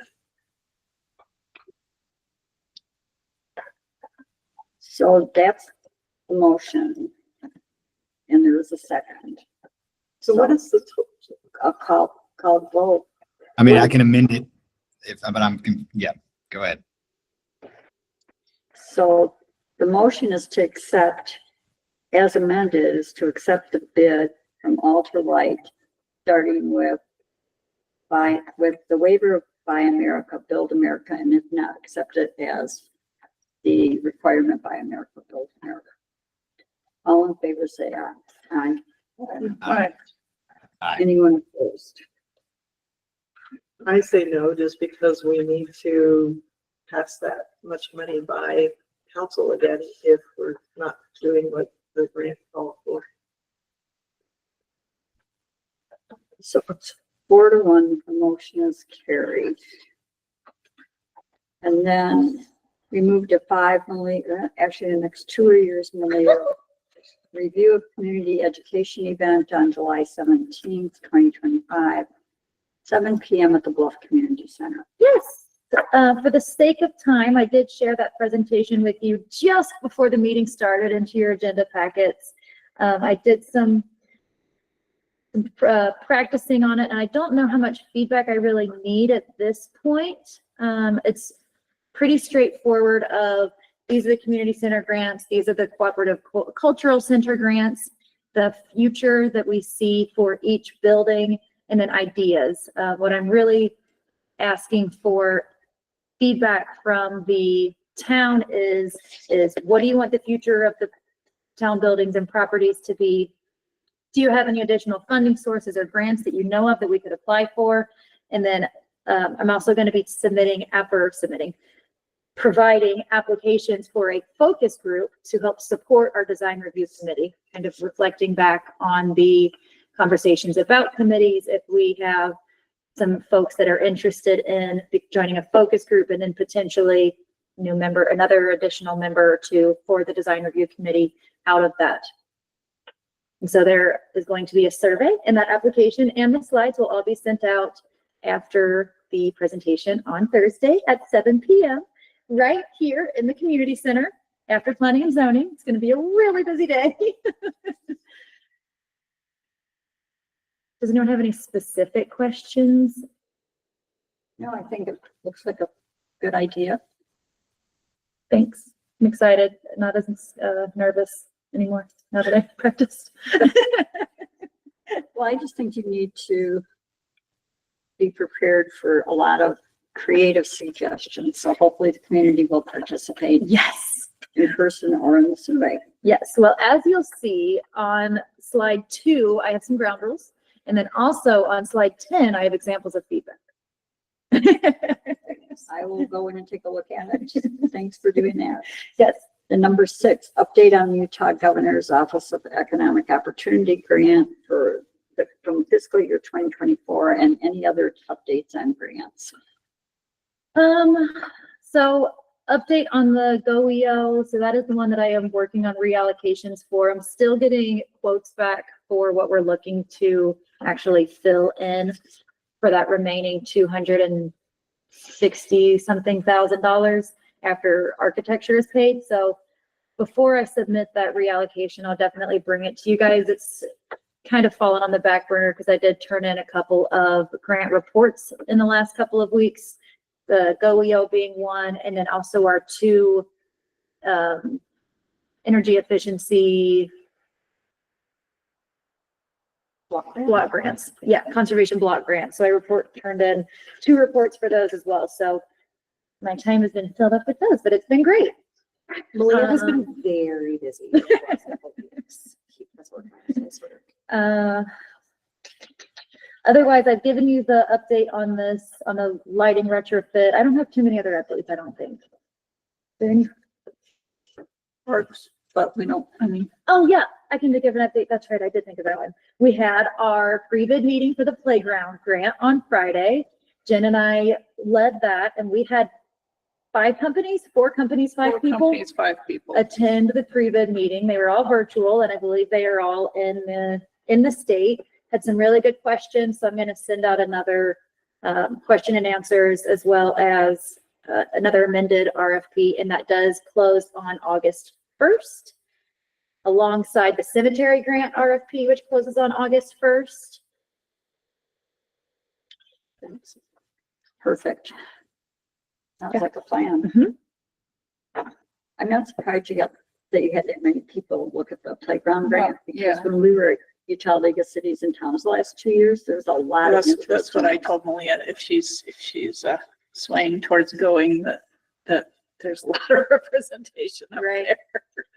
So that's the motion. And there is a second. So what is the A call vote. I mean, I can amend it but yeah, go ahead. So the motion is to accept, as amended, is to accept the bid from Ultralight, starting with the waiver of Buy America, Build America, and if not, accept it as the requirement Buy America, Build America. All in favor, say aye. Aye. Aye. Anyone opposed? I say no, just because we need to pass that much money by council again if we're not doing what the grant called for. So it's 4-1, the motion is carried. And then we moved to 5 million, actually the next 2 years, million. Review of community education event on July 17th, 2025, 7 p.m. at the Bluff Community Center. Yes, for the sake of time, I did share that presentation with you just before the meeting started into your agenda packets. I did some practicing on it, and I don't know how much feedback I really need at this point. It's pretty straightforward of these are the community center grants, these are the cooperative cultural center grants, the future that we see for each building, and then ideas. What I'm really asking for feedback from the town is what do you want the future of the town buildings and properties to be? Do you have any additional funding sources or grants that you know of that we could apply for? And then I'm also going to be providing applications for a focus group to help support our design review committee, kind of reflecting back on the conversations about committees. If we have some folks that are interested in joining a focus group and then potentially another additional member or two for the design review committee out of that. And so there is going to be a survey in that application, and the slides will all be sent out after the presentation on Thursday at 7 p.m. right here in the community center after planning and zoning. It's going to be a really busy day. Does anyone have any specific questions? No, I think it looks like a good idea. Thanks. I'm excited. Not as nervous anymore now that I've practiced. Well, I just think you need to be prepared for a lot of creative suggestions. So hopefully the community will participate Yes. in person or in the survey. Yes. Well, as you'll see on slide 2, I have some ground rules. And then also on slide 10, I have examples of feedback. I will go in and take a look at it. Thanks for doing that. Yes. The number 6, update on Utah Governor's Office of Economic Opportunity Grant from fiscal year 2024 and any other updates on grants. So update on the GO-EO. So that is the one that I am working on reallocations for. I'm still getting quotes back for what we're looking to actually fill in for that remaining $260 something thousand after architecture is paid. So before I submit that reallocation, I'll definitely bring it to you guys. It's kind of fallen on the back burner because I did turn in a couple of grant reports in the last couple of weeks, the GO-EO being one, and then also our 2 energy efficiency block grants. Yeah, conservation block grants. So I turned in 2 reports for those as well. So my time has been filled up with those, but it's been great. Luanne has been very busy. Otherwise, I've given you the update on the lighting retrofit. I don't have too many other updates, I don't think. Is there any? Parks but we don't, I mean, Oh, yeah, I can give an update. That's right. I did think of that one. We had our pre-bid meeting for the playground grant on Friday. Jen and I led that, and we had four companies, Four five people companies, 5 people. attend the pre-bid meeting. They were all virtual, and I believe they are all in the state. Had some really good questions, so I'm going to send out another question and answers, as well as another amended RFP, and that does close on August 1st, alongside the cemetery grant RFP, which closes on August 1st. perfect. Sounds like a plan. Mhm. I'm not surprised that you had that many people look at the playground grant, because yeah. when we were at Utah League of Cities and Towns the last 2 years, there's a lot of interest. That's what I told Malia, if she's swaying towards going, that there's a lot of representation up Right. there.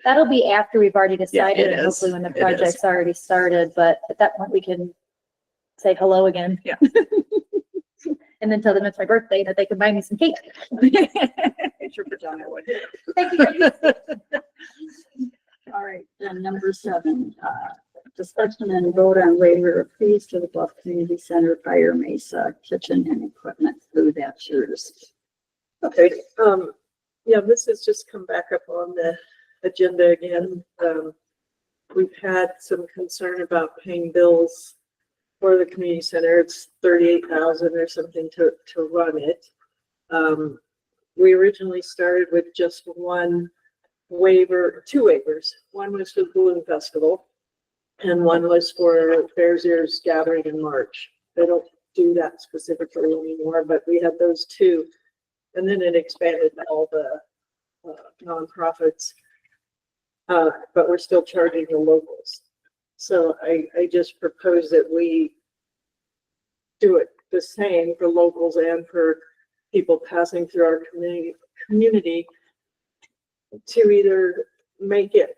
That'll be after we've already decided, it and is. hopefully when the It is. project's already started, but at that point we can say hello again. Yeah. And then tell them it's my birthday, that they can buy me some cake. It's your pajama one. Thank you. All right, then number 7, discussion and vote on waiver of fees to the Bluff Community Center, Fire Mesa Kitchen and Equipment. Food, that's yours. Okay, yeah, this has just come back up on the agenda again. We've had some concern about paying bills for the community center. It's 38,000 or something to run it. We originally started with just one waiver, 2 waivers. One was for the Balloon Festival, and one was for Bears Ears Gathering in March. They don't do that specifically anymore, but we had those 2. And then it expanded to all the nonprofits, but we're still charging the locals. So I just propose that we do it the same for locals and for people passing through our community to either make it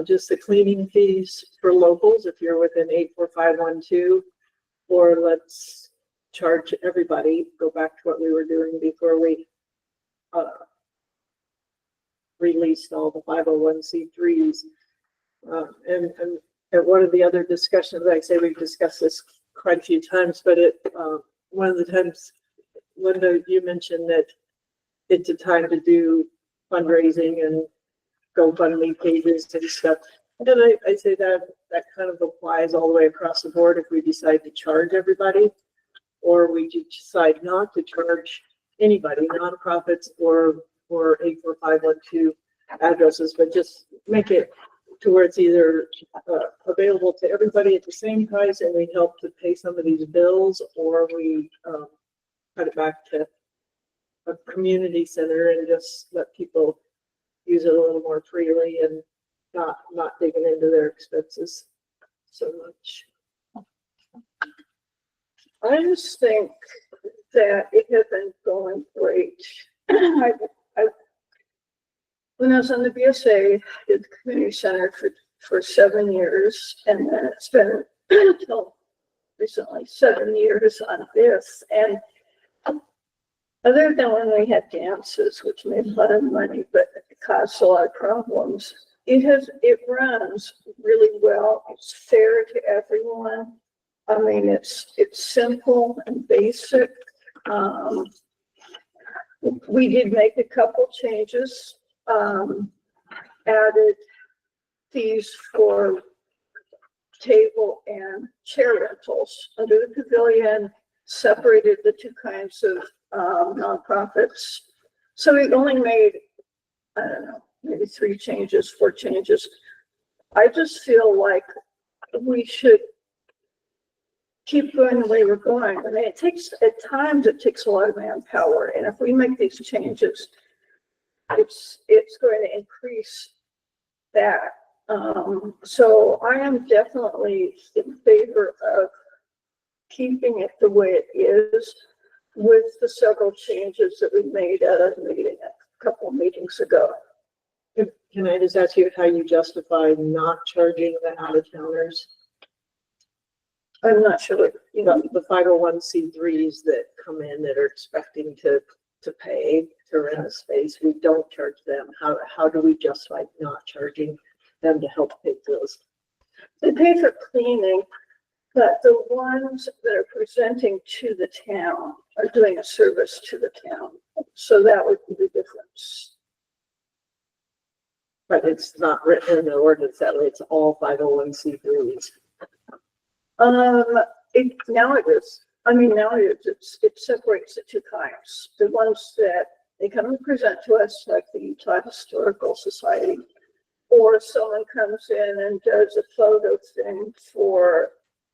just the cleaning fees for locals if you're within 84512, or let's charge everybody, go back to what we were doing before we released all the 501c3s. And at one of the other discussions, like I say, we've discussed this quite a few times, but one of the times, Linda, you mentioned that it's a time to do fundraising and GoFundMe pages and stuff. And I say that kind of applies all the way across the board if we decide to charge everybody, or we decide not to charge anybody, nonprofits or 84512 addresses, but just make it to where it's either available to everybody at the same price and we help to pay some of these bills, or we cut it back to a community center and just let people use it a little more freely and not digging into their expenses so much. I just think that it has been going great. When I was on the BSA, did the community center for 7 years, and then it's been until recently 7 years on this. And other than when we had dances, which made a lot of money, but it caused a lot of problems, it runs really well. It's fair to everyone. I mean, it's simple and basic. We did make a couple changes. Added fees for table and chair rentals under the pavilion, separated the 2 kinds of nonprofits. So we only made, I don't know, maybe 3 changes, 4 changes. I just feel like we should keep going the way we're going. I mean, at times it takes a lot of manpower, and if we make these changes, it's going to increase that. So I am definitely in favor of keeping it the way it is, with the several changes that we made at a meeting a couple of meetings ago. Can I just ask you how you justify not charging the out-of-towners? I'm not sure what, The 501c3s that come in that are expecting to pay. to rent a space, we don't charge them. How do we justify not charging them to help pay bills? They pay for cleaning, but the ones that are presenting to the town are doing a service to the town. So that would be the difference. But it's not written in the ordinance that way. It's all 501c3s. Now it is. I mean, now it separates the two kinds. The ones that they come and present to us, like the Utah Historical Society, or someone comes in and does a photo thing for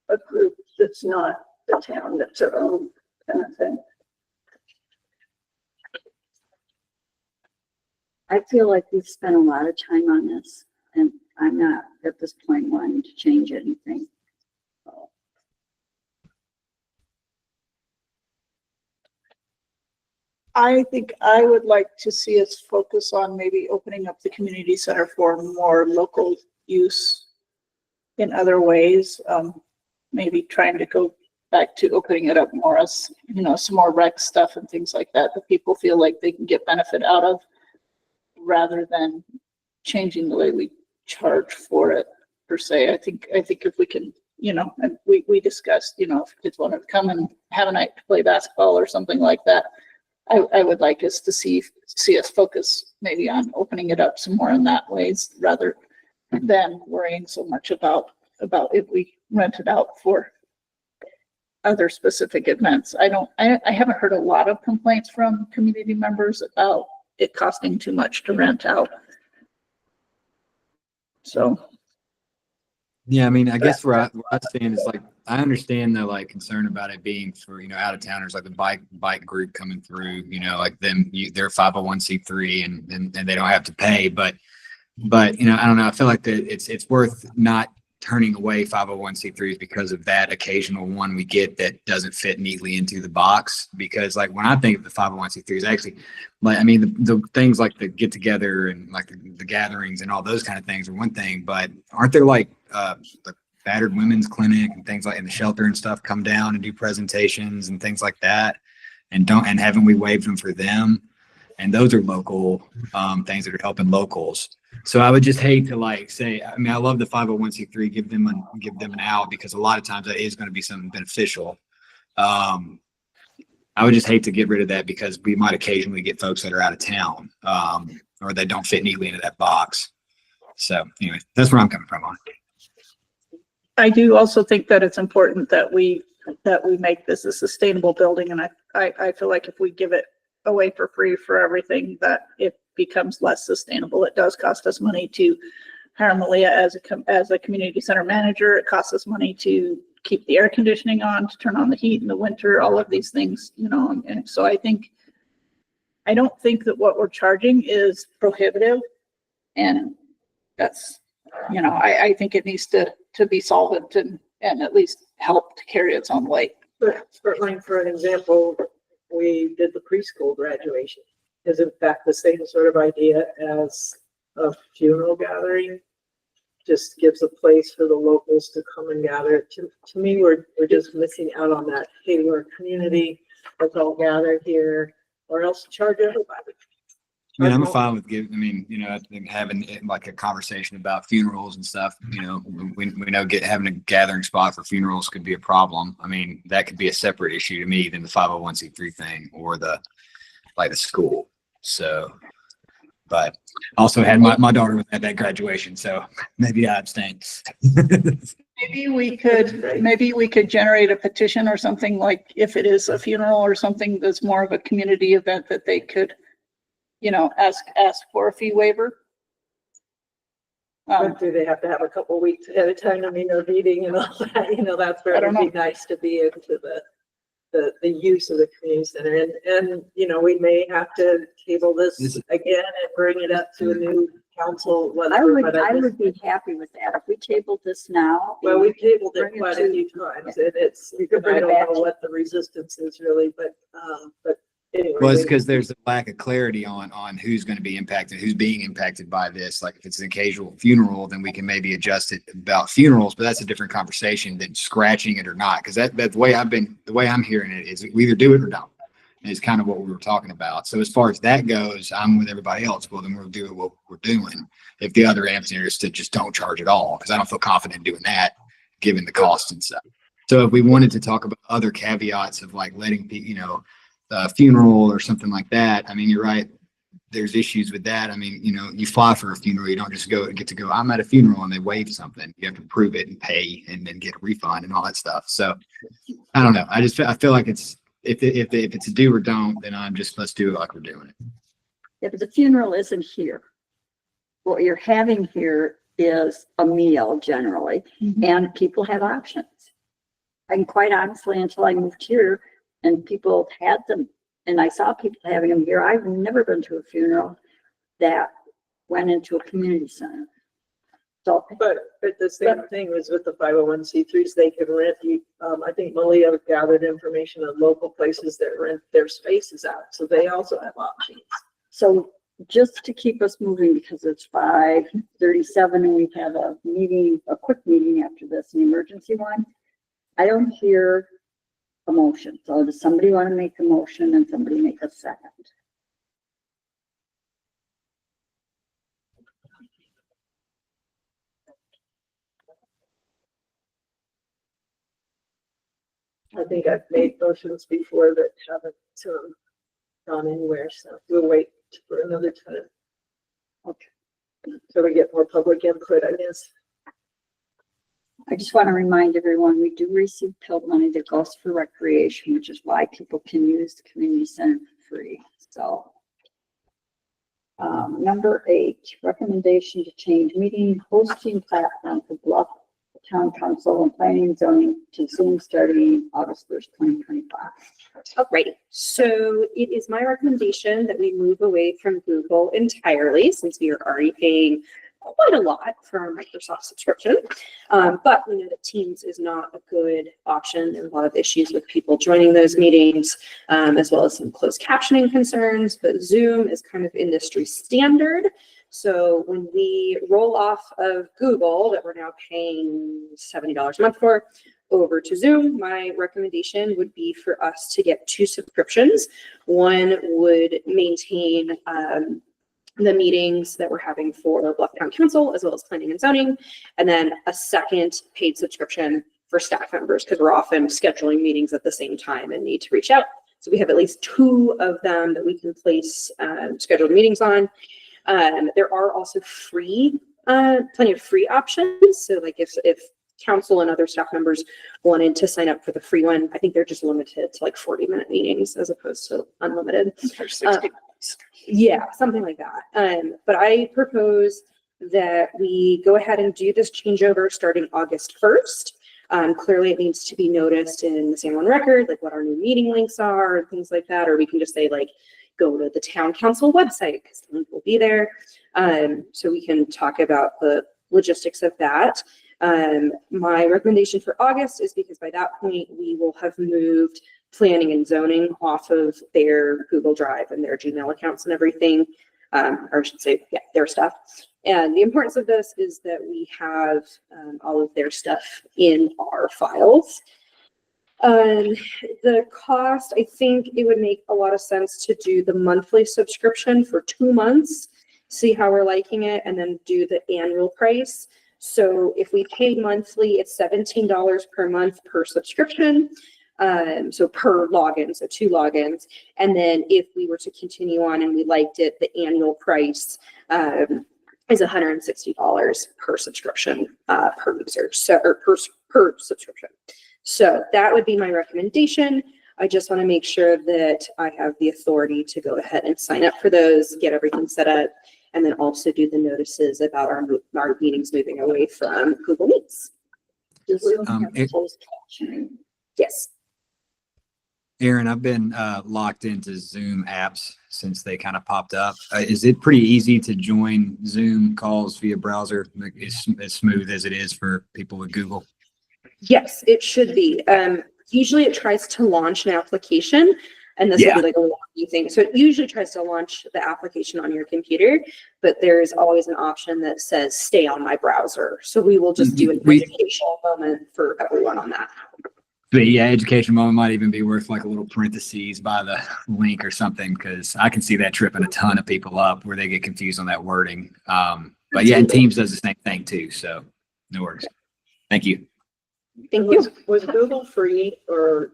a group that's not the town, that's their own kind of thing. I feel like we've spent a lot of time on this, and I'm not at this point wanting to change anything. I think I would like to see us focus on maybe opening up the community center for more local use in other ways. Maybe trying to go back to opening it up more as, you know, some more rec stuff and things like that people feel like they can get benefit out of, rather than changing the way we charge for it per se. I think if we can, you know, and we discussed, you know, if kids want to come and have a night to play basketball or something like that, I would like us to see us focus maybe on opening it up some more in that ways, rather than worrying so much about if we rent it out for other specific events. I haven't heard a lot of complaints from community members about it costing too much to rent out. So. Yeah, I mean, I guess where I stand is like, I understand the like concern about it being for, you know, out of towners, like the bike group coming through, you know, like they're 501c3 and they don't have to pay, but, you know, I don't know. I feel like that it's worth not turning away 501c3s because of that occasional one we get that doesn't fit neatly into the box. Because like when I think of the 501c3s, actually, like, I mean, the things like the get together and like the gatherings and all those kind of things are one thing, but aren't there like the battered women's clinic and things like in the shelter and stuff come down and do presentations and things like that? And haven't we waived them for them? And those are local things that are helping locals. So I would just hate to like say, I mean, I love the 501c3, give them an out, because a lot of times that is going to be something beneficial. I would just hate to get rid of that because we might occasionally get folks that are out of town or they don't fit neatly into that box. So anyway, that's where I'm coming from on it. I do also think that it's important that we make this a sustainable building, and I feel like if we give it away for free for everything, that it becomes less sustainable. It does cost us money to hire Malia as a community center manager. It costs us money to keep the air conditioning on, to turn on the heat in the winter, all of these things, you know. And so I don't think that what we're charging is prohibitive, and that's, you know, I think it needs to be solvent and at least help to carry its own weight. For an example, we did the preschool graduation. Is in fact the same sort of idea as a funeral gathering. Just gives a place for the locals to come and gather. To me, we're just missing out on that. Hey, we're a community, let's all gather here, or else charge everybody. I mean, I'm fine with I think having like a conversation about funerals and stuff, you know, we know having a gathering spot for funerals could be a problem. I mean, that could be a separate issue to me than the 501c3 thing or the school. So, but also had my daughter was at that graduation, so maybe I abstained. Maybe we could generate a petition or something, like if it is a funeral or something that's more of a community event, that they could, you know, ask for a fee waiver. But do they have to have a couple of weeks at a time? I mean, they're meeting and all that, you know, that's where it would be nice to be into the use of the community center. And, you know, we may have to table this again and bring it up to a new council. I would be happy with that if we tabled this now. Well, we tabled it quite a few times, and I don't know what the resistance is really, but anyway. Well, it's because there's a lack of clarity on who's going to be impacted, who's being impacted by this. Like if it's an occasional funeral, then we can maybe adjust it about funerals, but that's a different conversation than scratching it or not. Because that's the way I'm hearing it is we either do it or don't. is kind of what we were talking about. So as far as that goes, I'm with everybody else. Well, then we'll do what we're doing. If the other amphitheaters to just don't charge at all, because I don't feel confident doing that, given the cost and stuff. So if we wanted to talk about other caveats of like letting people, you know, funeral or something like that, I mean, you're right. There's issues with that. I mean, you know, you fly for a funeral, you don't just get to go, I'm at a funeral and they waive something. You have to prove it and pay and then get a refund and all that stuff. So I don't know. I feel like it's, if it's a do or don't, then let's do it like we're doing it. If the funeral isn't here, what you're having here is a meal generally, and people have options. And quite honestly, until I moved here and people had them, and I saw people having them here, I've never been to a funeral that went into a community center. So, But the same thing was with the 501c3s, they could rent you. I think Malia gathered information on local places that rent their spaces out, so they also have options. so just to keep us moving, because it's 5:37 and we have a meeting, a quick meeting after this, an emergency one. I don't hear a motion. So does somebody want to make a motion and somebody make a second? I think I've made motions before that haven't gone anywhere, so we'll wait for another time. Okay. So we get more public input, I guess. I just want to remind everyone, we do receive PILT money that goes for recreation, which is why people can use the community center for free. So number 8, recommendation to change meeting hosting platform for Bluff Town Council and Planning and Zoning to Zoom starting August 1st, 2025. Alrighty, so it is my recommendation that we move away from Google entirely, since we are already paying quite a lot for our Microsoft subscription. But we know that Teams is not a good option. There are a lot of issues with people joining those meetings, as well as some closed captioning concerns, but Zoom is kind of industry standard. So when we roll off of Google, that we're now paying $70 a month for, over to Zoom, my recommendation would be for us to get 2 subscriptions. One would maintain the meetings that we're having for Bluff Town Council, as well as planning and zoning, and then a second paid subscription for staff members, because we're often scheduling meetings at the same time and need to reach out. So we have at least 2 of them that we can place scheduled meetings on. There are also plenty of free options. So like if council and other staff members wanted to sign up for the free one, I think they're just limited to like 40-minute meetings as opposed to unlimited. Yeah, something like that. But I propose that we go ahead and do this changeover starting August 1st. Clearly it needs to be noticed in the San Juan Record, like what our new meeting links are and things like that, or we can just say like, go to the town council website because the link will be there. So we can talk about the logistics of that. My recommendation for August is because by that point we will have moved planning and zoning off of their Google Drive and their Gmail accounts and everything, or I should say, yeah, their stuff. And the importance of this is that we have all of their stuff in our files. The cost, I think it would make a lot of sense to do the monthly subscription for 2 months, see how we're liking it, and then do the annual price. So if we paid monthly, it's $17 per month per subscription. So per login, so 2 logins. And then if we were to continue on and we liked it, the annual price is $160 per subscription per user, so or per subscription. So that would be my recommendation. I just want to make sure that I have the authority to go ahead and sign up for those, get everything set up, and then also do the notices about our meetings moving away from Google Meets. Does Zoom have closed captioning? Yes. Erin, I've been locked into Zoom apps since they kind of popped up. Is it pretty easy to join Zoom calls via browser? As smooth as it is for people with Google? Yes, it should be. Usually it tries to launch an application, and this will be like a login thing. So it usually tries to launch the application on your computer, but there's always an option that says stay on my browser. So we will just do an educational moment for everyone on that. But yeah, education moment might even be worth like a little parentheses by the link or something, because I can see that tripping a ton of people up where they get confused on that wording. But yeah, and Teams does the same thing too. So no worries. Thank you. Thank you. Was Google free or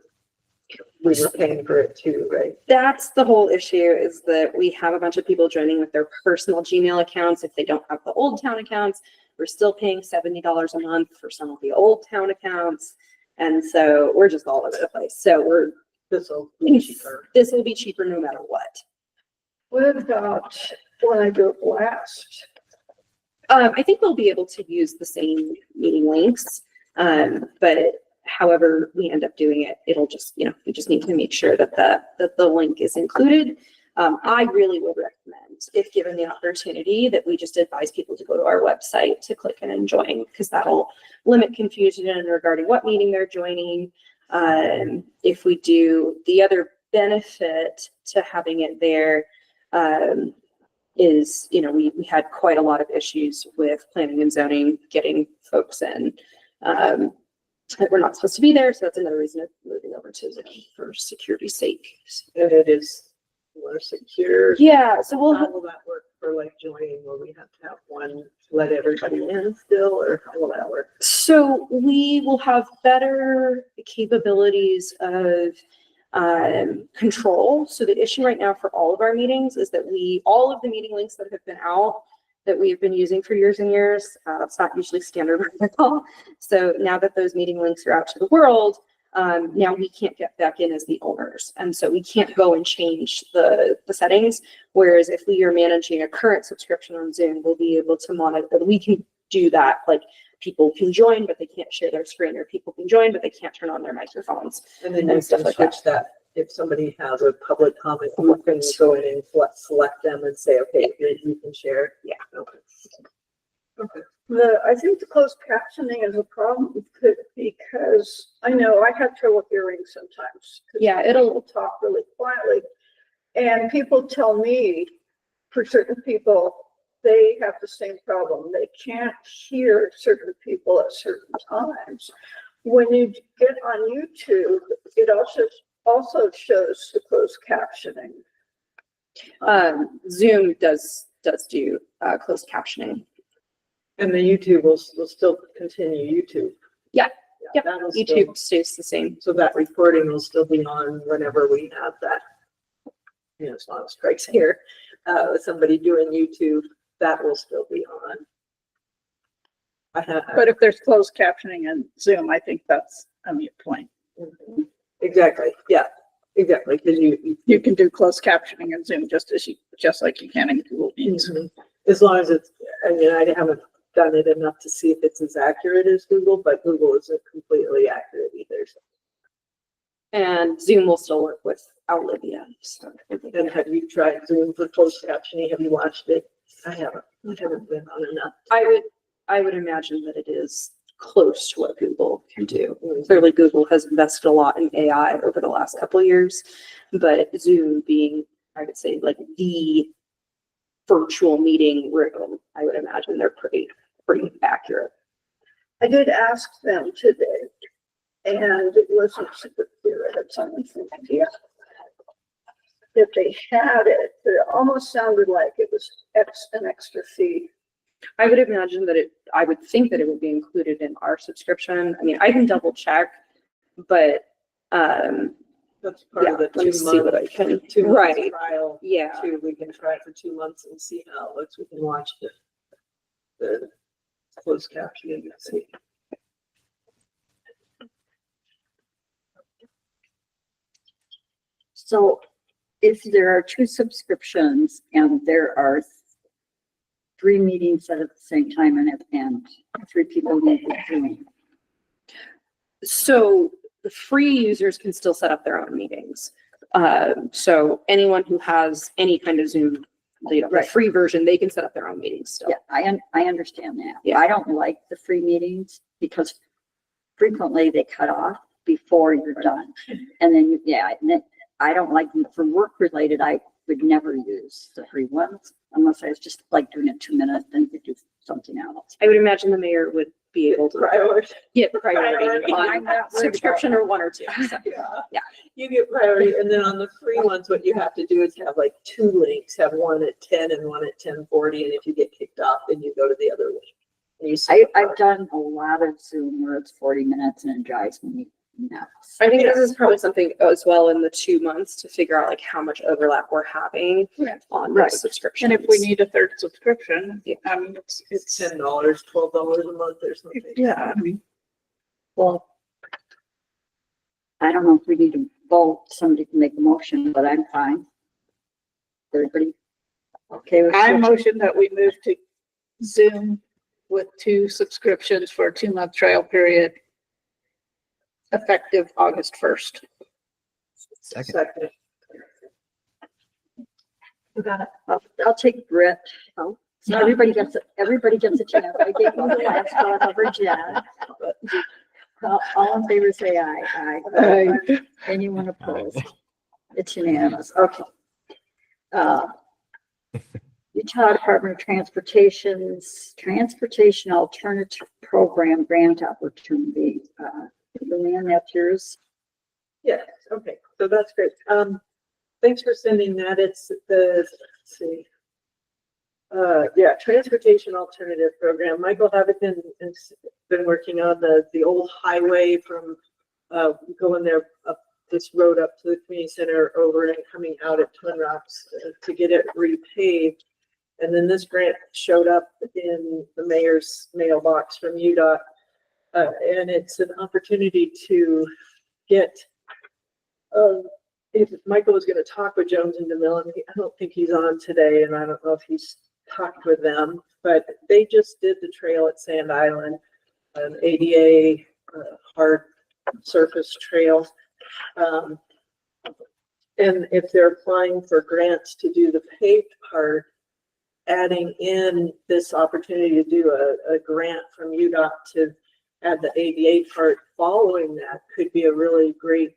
we were paying for it too, right? That's the whole issue, is that we have a bunch of people joining with their personal Gmail accounts. If they don't have the Old Town accounts, we're still paying $70 a month for some of the Old Town accounts. And so we're just all over the place. So This will be cheaper. this will be cheaper no matter what. What about when I do a blast? I think we'll be able to use the same meeting links. But however we end up doing it, it'll just, we just need to make sure that the link is included. I really would recommend, if given the opportunity, that we just advise people to go to our website to click in and join, because that'll limit confusion regarding what meeting they're joining. If we do, the other benefit to having it there is, we had quite a lot of issues with planning and zoning getting folks in. That we're not supposed to be there, so that's another reason of moving over to Zoom for security's sake. And it is more secure. Yeah, so How will that work for like joining? Will we have to have one let everybody in still, or how will that work? So we will have better capabilities of control. So the issue right now for all of our meetings is that all of the meeting links that have been out, that we've been using for years and years, it's not usually standard protocol. So now that those meeting links are out to the world, now we can't get back in as the owners. And so we can't go and change the settings. Whereas if we are managing a current subscription on Zoom, we'll be able to monitor, we can do that. Like, people can join, but they can't share their screen, or people can join, but they can't turn on their microphones. And then you stuff can like switch that. If somebody has a public comment, you can go in and select them and say, okay, you can share. Yeah. Okay. I think the closed captioning is a problem because I know I have trouble hearing sometimes. 'Cause Yeah, people talk really quietly. And people tell me, for certain people, they have the same problem. They can't hear certain people at certain times. When you get on YouTube, it also shows the closed captioning. Zoom does do closed captioning. And the YouTube will still continue YouTube. Yeah. Yep. That'll still- YouTube stays the same. So that recording will still be on whenever we have that. As long as Craig's here, somebody doing YouTube, that will still be on. But if there's closed captioning in Zoom, I think that's a moot point. Exactly, yeah, exactly, because You can do closed captioning in Zoom just like you can in Google Meets. as long as it's, I haven't done it enough to see if it's as accurate as Google, but Google isn't completely accurate either. So. And Zoom will still work with Olivia. So. And have you tried Zoom for closed captioning? Have you watched it? I haven't been on enough. I would imagine that it is close to what Google can do. Clearly, Google has invested a lot in AI over the last couple of years, but Zoom being, I would say, like the virtual meeting room, I would imagine they're pretty accurate. I did ask them today, and it wasn't super clear. I had someone from India. If they had it, but it almost sounded like it was an extra fee. I would imagine that I would think that it would be included in our subscription. I mean, I can double check, but That's part of the let me 2 see what I month, can. 2 month Right. trial. Yeah. Too. We can try it for 2 months and see how it looks. We can watch the closed captioning and see. So if there are 2 subscriptions and there are 3 meetings set at the same time and 3 people need to join, So the free users can still set up their own meetings. So anyone who has any kind of Zoom, the Right. free version, they can set up their own meetings still. yeah, I understand that. Yeah. I don't like the free meetings because frequently they cut off before you're done. And then, and then I don't like them for work related. I would never use the free ones unless I was just like doing a 2 minute, then we could do something else. I would imagine the mayor would be able to Priority. get priority Priority. on I'm not worried subscription or one or two. So, Yeah. You get priority, and then on the free ones, what you have to do is have like 2 links, have one at 10 and one at 10:40, and if you get kicked off, then you go to the other link. And you I've done a lot of Zoom where it's 40 minutes and it drives me nuts. I think this is probably something as well in the 2 months to figure out like how much overlap we're having Yeah. on Right. those subscriptions. And if we need a third subscription, It's it's, $10, $12 a month or something. yeah, I mean, Well, I don't know if we need to vote, somebody can make a motion, but I'm fine. Everybody okay with I switching? motion that we move to Zoom with 2 subscriptions for a 2-month trial period effective August 1st. Second. Second. I'll take Britt. So everybody gets a chance. I gave you the last one over Jen. All in favor, say aye. Aye. Anyone opposed? It's unanimous. Okay. Utah Department of Transportation Alternative Program Grant Opportunity. Luanne, that's yours. Yes, okay, so that's great. Thanks for sending that. It's the, let's see. Yeah, Transportation Alternative Program. Michael Havigan has been working on the old highway from, going there up this road up to the community center over and coming out at Twin Rocks to get it repaved. And then this grant showed up in the mayor's mailbox from UDOT. And it's an opportunity to get, if Michael was going to talk with Jones and DeMille, I don't think he's on today, and I don't know if he's talked with them, but they just did the trail at Sand Island, an ADA hard surface trail. And if they're applying for grants to do the paved part, adding in this opportunity to do a grant from UDOT to add the ADA part following that could be a really great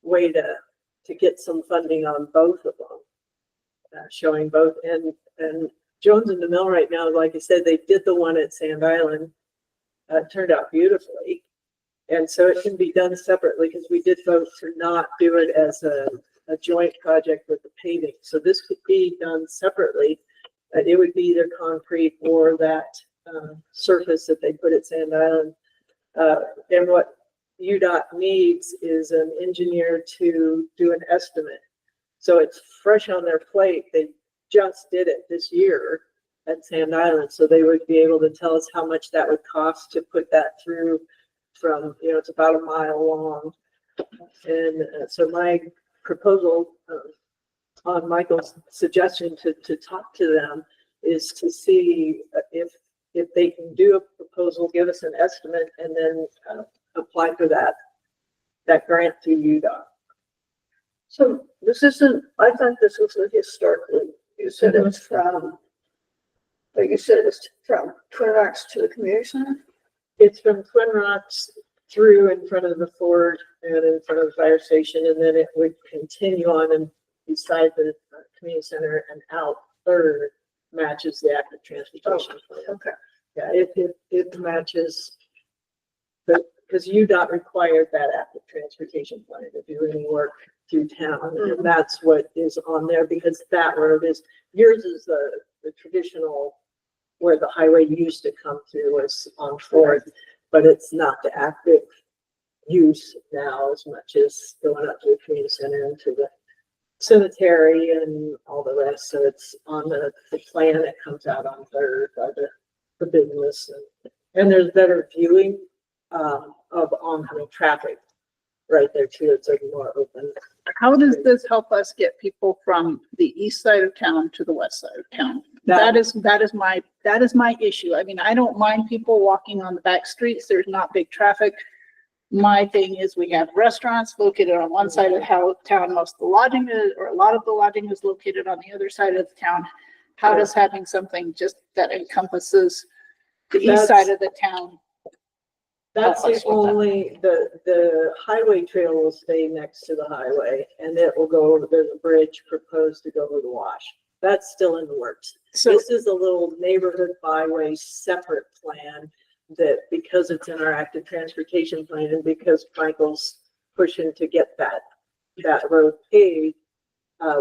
way to get some funding on both of them, showing both. And Jones and DeMille right now, like I said, they did the one at Sand Island. It turned out beautifully. And so it can be done separately because we did vote to not do it as a joint project with the paving. So this could be done separately. It would be either concrete or that surface that they put at Sand Island. And what UDOT needs is an engineer to do an estimate. So it's fresh on their plate. They just did it this year at Sand Island. So they would be able to tell us how much that would cost to put that through from, it's about a mile long. And so my proposal on Michael's suggestion to talk to them is to see if they can do a proposal, give us an estimate, and then apply for that grant through UDOT. So this isn't, I thought this was a historically, you said it was from, like you said, it's from Twin Rocks to the community center? It's from Twin Rocks through in front of the Ford and in front of the fire station, and then it would continue on and beside the community center and out Third matches the active transportation plan. Okay. Yeah, it matches, because UDOT required that active transportation plan to do any work through town, and that's what is on there, because that road is, yours is the traditional where the highway used to come through was on Fourth, but it's not the active use now as much as going up to the community center and to the cemetery and all the rest. So it's on the plan that comes out on Third by the business, and there's better viewing of oncoming traffic right there too. It's like more open. how does this help us get people from the east side of town to the west side of town? That- That is my issue. I mean, I don't mind people walking on the back streets. There's not big traffic. My thing is we have restaurants located on one side of town. Most of the lodging is, or a lot of the lodging is located on the other side of the town. How does having something just that encompasses the east side of the town? That's help us the with that? only, the highway trail will stay next to the highway, and it will go over, there's a bridge proposed to go over the wash. That's still in the works. So This is a little neighborhood byway separate plan that because it's in our active transportation plan and because Michael's pushing to get that road paved,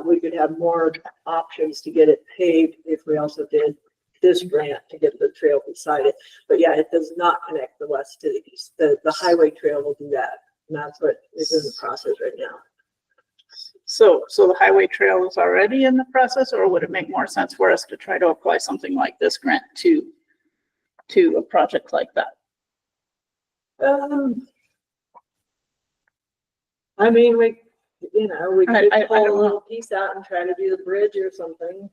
we could have more options to get it paved if we also did this grant to get the trail beside it. But yeah, it does not connect the west to the east. The highway trail will do that. And that's what is in the process right now. So the highway trail is already in the process, or would it make more sense for us to try to apply something like this grant to a project like that? I mean, we could I pull a don't little piece out and try to do the bridge or something.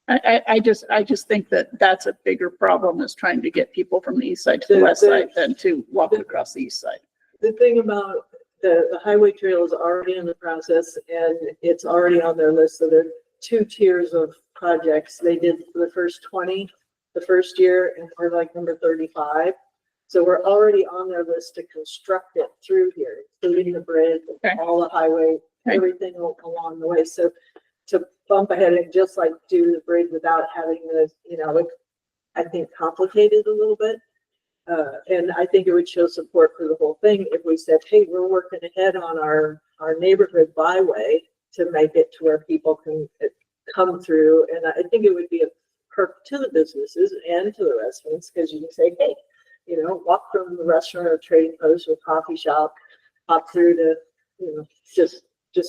I just think that that's a bigger problem, is trying to get people from the east side to the west side than to walk across the east side. The thing about the highway trail is already in the process and it's already on their list. So there are 2 tiers of projects. They did the first 20 the first year and we're like number 35. So we're already on their list to construct it through here, including the bridge, Okay. all the highway, everything along the way. So to bump ahead and just like do the bridge without having the, I think complicated a little bit. And I think it would show support for the whole thing if we said, hey, we're working ahead on our neighborhood byway to make it to where people can come through. And I think it would be a perk to the businesses and to the residents, because you can say, hey, walk from the restaurant or trading post or coffee shop, hop through to, just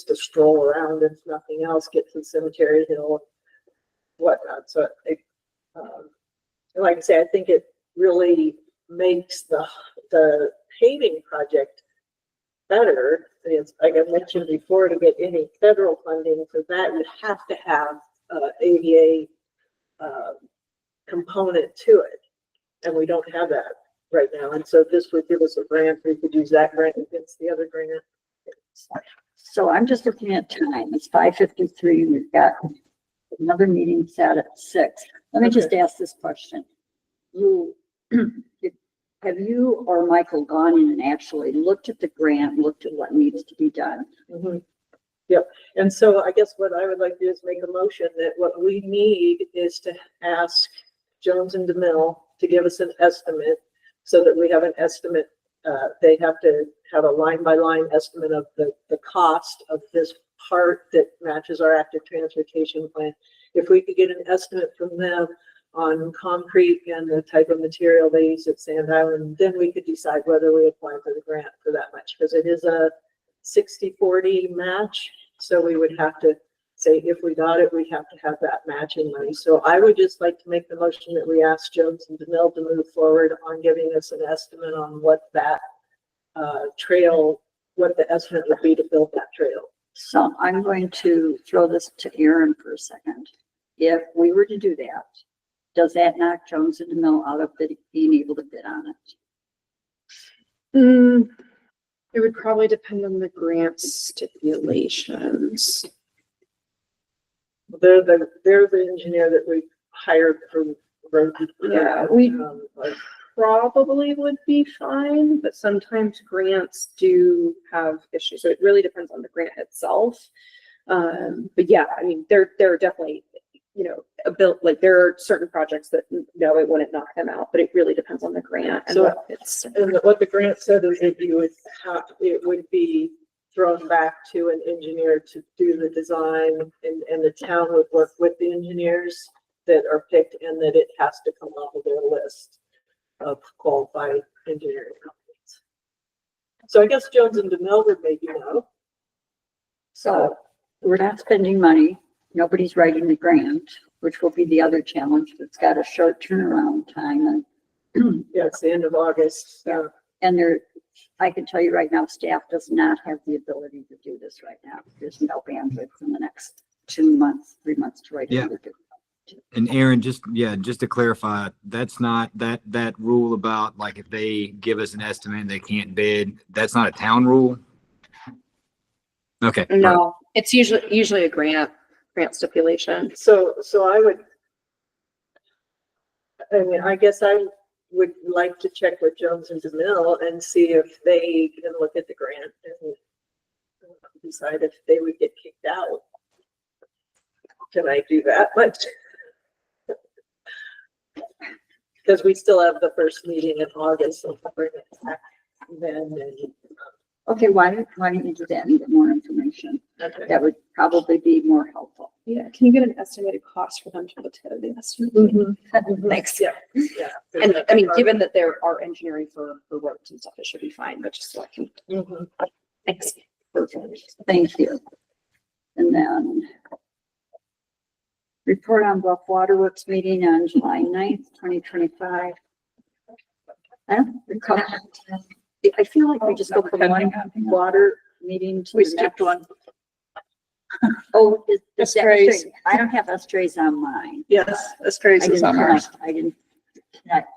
to stroll around, if nothing else, get to the cemetery hill, whatnot. So, like I say, I think it really makes the paving project better. It's, like I mentioned before, to get any federal funding for that, you have to have ADA component to it, and we don't have that right now. And so this would give us a grant. We could use that grant against the other grant. So I'm just looking at time. It's 5:53. We've got another meeting set at 6. Let me just ask this question. Have you or Michael gone in and actually looked at the grant, looked at what needs to be done? Mm-hmm. Yep. And so I guess what I would like to do is make a motion that what we need is to ask Jones and DeMille to give us an estimate, so that we have an estimate. They have to have a line by line estimate of the cost of this part that matches our active transportation plan. If we could get an estimate from them on concrete and the type of material they use at Sand Island, then we could decide whether we apply for the grant for that much, because it is a 60-40 match. So we would have to say, if we got it, we have to have that matching money. So I would just like to make the motion that we ask Jones and DeMille to move forward on giving us an estimate on what that trail, what the estimate would be to build that trail. So I'm going to throw this to Erin for a second. If we were to do that, does that knock Jones and DeMille out of being able to bid on it? It would probably depend on the grant stipulations. They're the engineer that we hired from road. Yeah, we probably would be fine, but sometimes grants do have issues. So it really depends on the grant itself. But yeah, I mean, there are definitely, there are certain projects that no, it wouldn't knock them out, but it really depends on the grant and So, what it's. And what the grant said is that it would be thrown back to an engineer to do the design, and the town would work with the engineers that are picked, and that it has to come off of their list of qualified engineering companies. So I guess Jones and DeMille would maybe know. So we're not spending money. Nobody's writing the grant, which will be the other challenge. It's got a short turnaround time, and Yeah, it's the end of August. So. and I can tell you right now, staff does not have the ability to do this right now. There's no bandwidth in the next 2 months, 3 months to write. Yeah. And Erin, just to clarify, that's not that rule about, like, if they give us an estimate and they can't bid, that's not a town rule? Okay. No, it's usually a grant stipulation. So I guess I would like to check with Jones and DeMille and see if they can look at the grant and decide if they would get kicked out. Can I do that much? Because we still have the first meeting in August, so we'll bring it back then. And, Okay, why don't you do that and get more information? okay. That would probably be more helpful. Yeah, can you get an estimated cost for them to put together the estimate? Thanks. Yeah, yeah. And I mean, given that there are engineering for roads and stuff, it should be fine, but just so I can, Mhm. thanks. Thank you. And then report on Bluff Waterworks meeting on July 9th, 2025. I don't recall. I feel like we just go from one water meeting to We the skipped next. one. Oh, is that Estrays. straight? I don't have estrays on mine. Yes, Estrays is on ours. I didn't.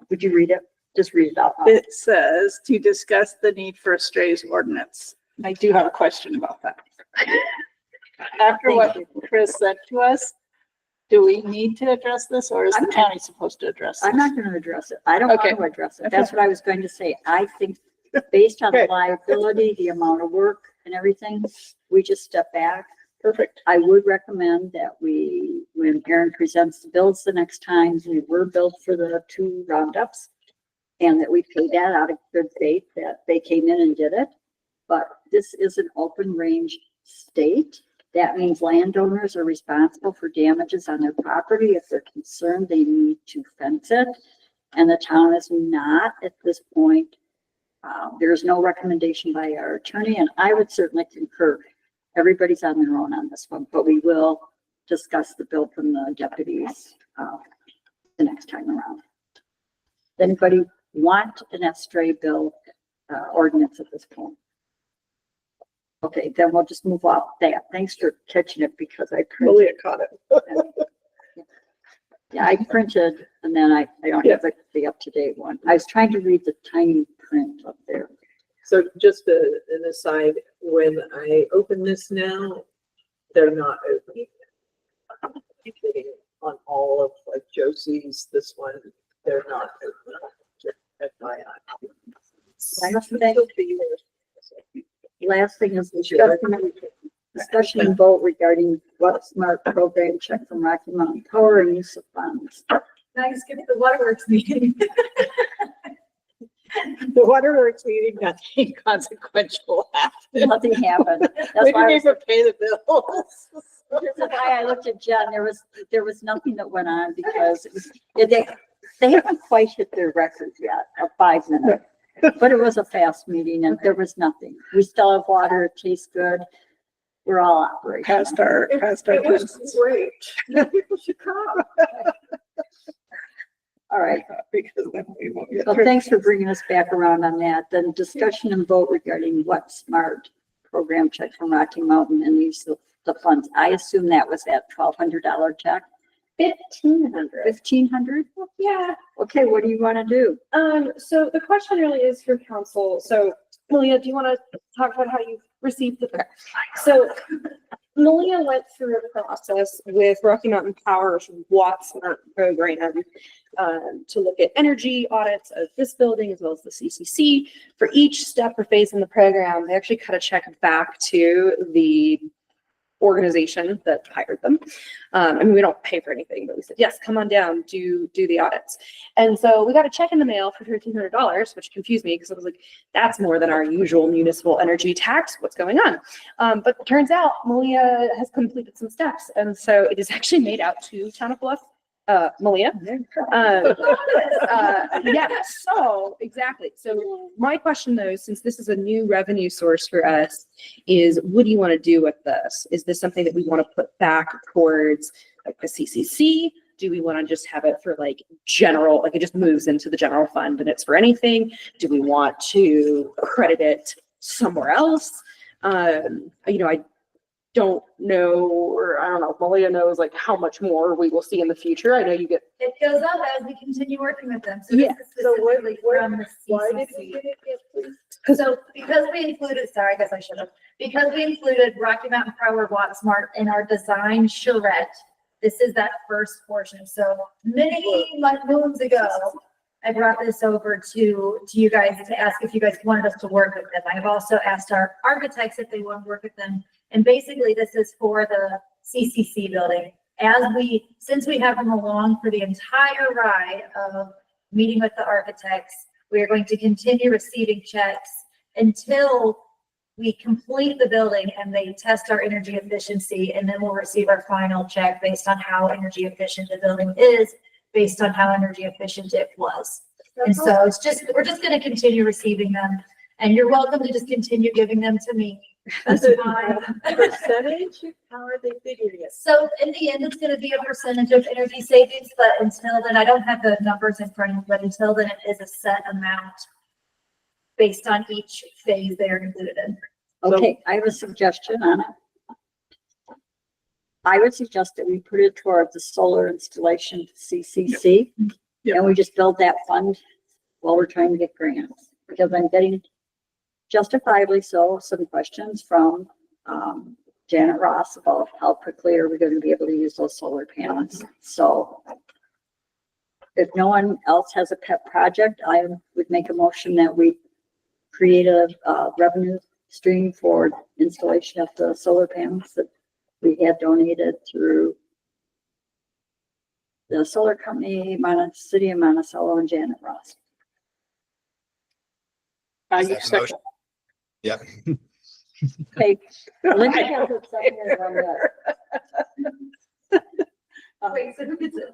Would you read it? Just read it out. loud. It says to discuss the need for a strays ordinance. I do have a question about that. After what Chris said to us, do we need to address this or is the county supposed to address I'm this? not gonna address it. I don't want Okay. to address it. That's what I was going to say. I think based on the Okay. liability, the amount of work and everything, we just step back. Perfect. I would recommend that we, when Erin presents the bills the next time, we were billed for the 2 roundups. And that we pay that out of good faith that they came in and did it. But this is an open range state. That means landowners are responsible for damages on their property. If they're concerned, they need to fence it. And the town is not at this point. There's no recommendation by our attorney, and I would certainly concur. Everybody's on their own on this one, but we will discuss the bill from the deputies the next time around. Does anybody want an estray bill ordinance at this point? Okay, then we'll just move off that. Thanks for catching it because I printed. Malia caught it. Yeah, I printed and then I don't have the up-to-date one. I was trying to read the tiny print up there. So just an aside, when I open this now, they're not open. On all of like Josie's, this one, they're not open. Just FYI. Last thing is discussion and vote regarding what smart program check from Rocky Mountain Power and use of funds. Now you skipped the waterworks meeting. The waterworks meeting, nothing consequential happened. Nothing happened. We That's why, didn't even pay the bills. that's why I looked at Jen. There was nothing that went on because it was, they haven't quite hit their record yet of 5 minutes. But it was a fast meeting and there was nothing. We still have water. It tastes good. We're all operational. Past our It was plans. great. People should come. All right. Because then we won't get So through. thanks for bringing us back around on that. Then discussion and vote regarding what smart program check from Rocky Mountain and use of the funds. I assume that was that $1,200 check, 1,500. 1,500? Yeah. Okay, what do you want to do? So the question really is for council. So Malia, do you want to talk about how you received the? So Malia went through a process with Rocky Mountain Power's Watt Smart program to look at energy audits of this building as well as the CCC. For each step or phase in the program, they actually cut a check back to the organization that hired them. I mean, we don't pay for anything, but we said, yes, come on down, do the audits. And so we got a check in the mail for $1,300, which confused me because I was like, that's more than our usual municipal energy tax. What's going on? But it turns out Malia has completed some steps. And so it is actually made out to Town of Bluff, Malia. Yeah, so exactly. So my question though, since this is a new revenue source for us, is what do you want to do with this? Is this something that we want to put back towards like the CCC? Do we want to just have it for like general, like it just moves into the general fund and it's for anything? Do we want to credit it somewhere else? I don't know, or I don't know, Malia knows like how much more we will see in the future. I know you get. It goes up as we continue working with them. So Yeah. this is specifically from the Why did we CCC. get it yet, please? So because we included, sorry, I guess I should have, because we included Rocky Mountain Power Watt Smart in our design charrette, this is that first portion. So many moons ago, I brought this over to you guys to ask if you guys wanted us to work with them. I've also asked our architects if they want to work with them. And basically this is for the CCC building. Since we have them along for the entire ride of meeting with the architects. We are going to continue receiving checks until we complete the building and they test our energy efficiency, and then we'll receive our final check based on how energy efficient the building is, based on how energy efficient it was. And so we're just gonna continue receiving them, and you're welcome to just continue giving them to me. That's fine. Percentage? How are they figuring it? So in the end, it's gonna be a percentage of energy savings, but until then, I don't have the numbers in front of me, but until then, it is a set amount based on each phase they are included in. Okay, I have a suggestion on it. I would suggest that we put it toward the solar installation CCC. Yep. And we just build that fund while we're trying to get grants, because I'm getting justifiably so some questions from Janet Ross about how quickly are we going to be able to use those solar panels. So if no one else has a pet project, I would make a motion that we create a revenue stream for installation of the solar panels that we had donated through the solar company, City of Monticello, and Janet Ross. I Is that a second. motion? Yep. Okay. Linda has a second on that. Wait, so who gets it?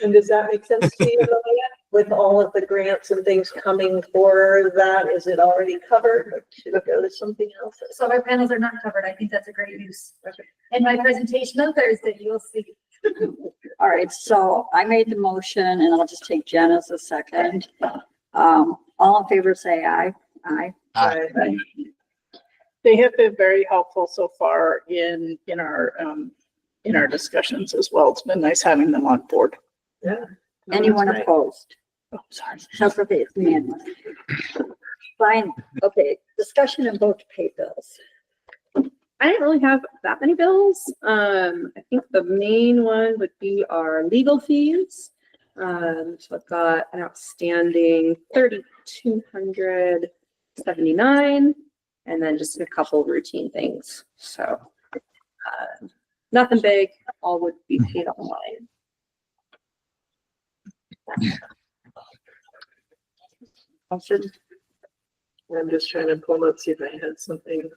And does that make sense to you, Lillian? With all of the grants and things coming for that, is it already covered? Or should it go to something else? Solar panels are not covered. I think that's a great use. In my presentation on Thursday, you'll see. All right, so I made the motion and I'll just take Jen as a second. All in favor, say aye. Aye. Right. They have been very helpful so far in our discussions as well. It's been nice having them on board. Yeah. Anyone That's right. opposed? Oh, sorry. That's okay, it's unanimous. Fine, okay, discussion and vote to pay bills. I didn't really have that many bills. I think the main one would be our legal fees. So I've got an outstanding 3,279, and then just a couple routine things. So nothing big, all would be paid online. Motion, I'm just trying to pull up, see if I had something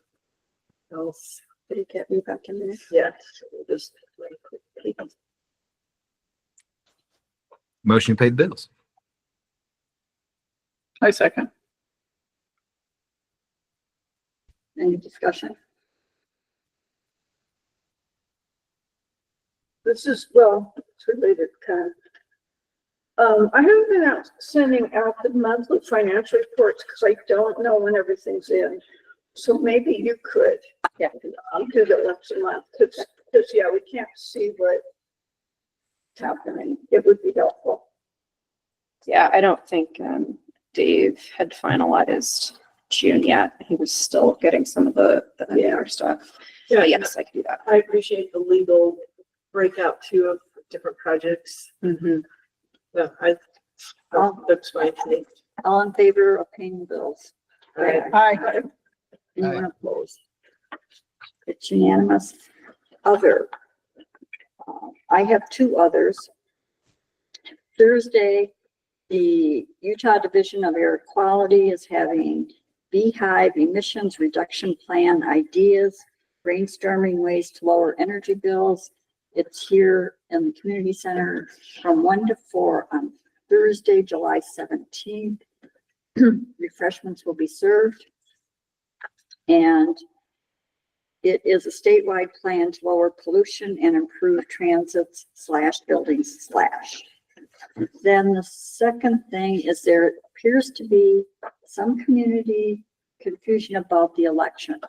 else. Did it get me back in there? Yes, just really quickly. Motion paid bills. I second. any discussion? This is, well, it's related kind of. I haven't been out sending out the monthly financial reports because I don't know when everything's in. So maybe you could. Yeah. I'll do that once a month because yeah, we can't see what's happening. It would be helpful. Yeah, I don't think Dave had finalized June yet. He was still getting some of the other stuff. Yeah, But yes, I can do that. I appreciate the legal breakout too of different projects. Yeah, that's fine to me. All in favor of paying the bills? All right. Aye. Anyone opposed? It's unanimous. Other. I have two others. Thursday, the Utah Division of Air Quality is having Beehive Emissions Reduction Plan Ideas, brainstorming ways to lower energy bills. It's here in the community center from 1 to 4 on Thursday, July 17th. Refreshments will be served. And it is a statewide plan to lower pollution and improve transit/buildings/. Then the second thing is there appears to be some community confusion about the election.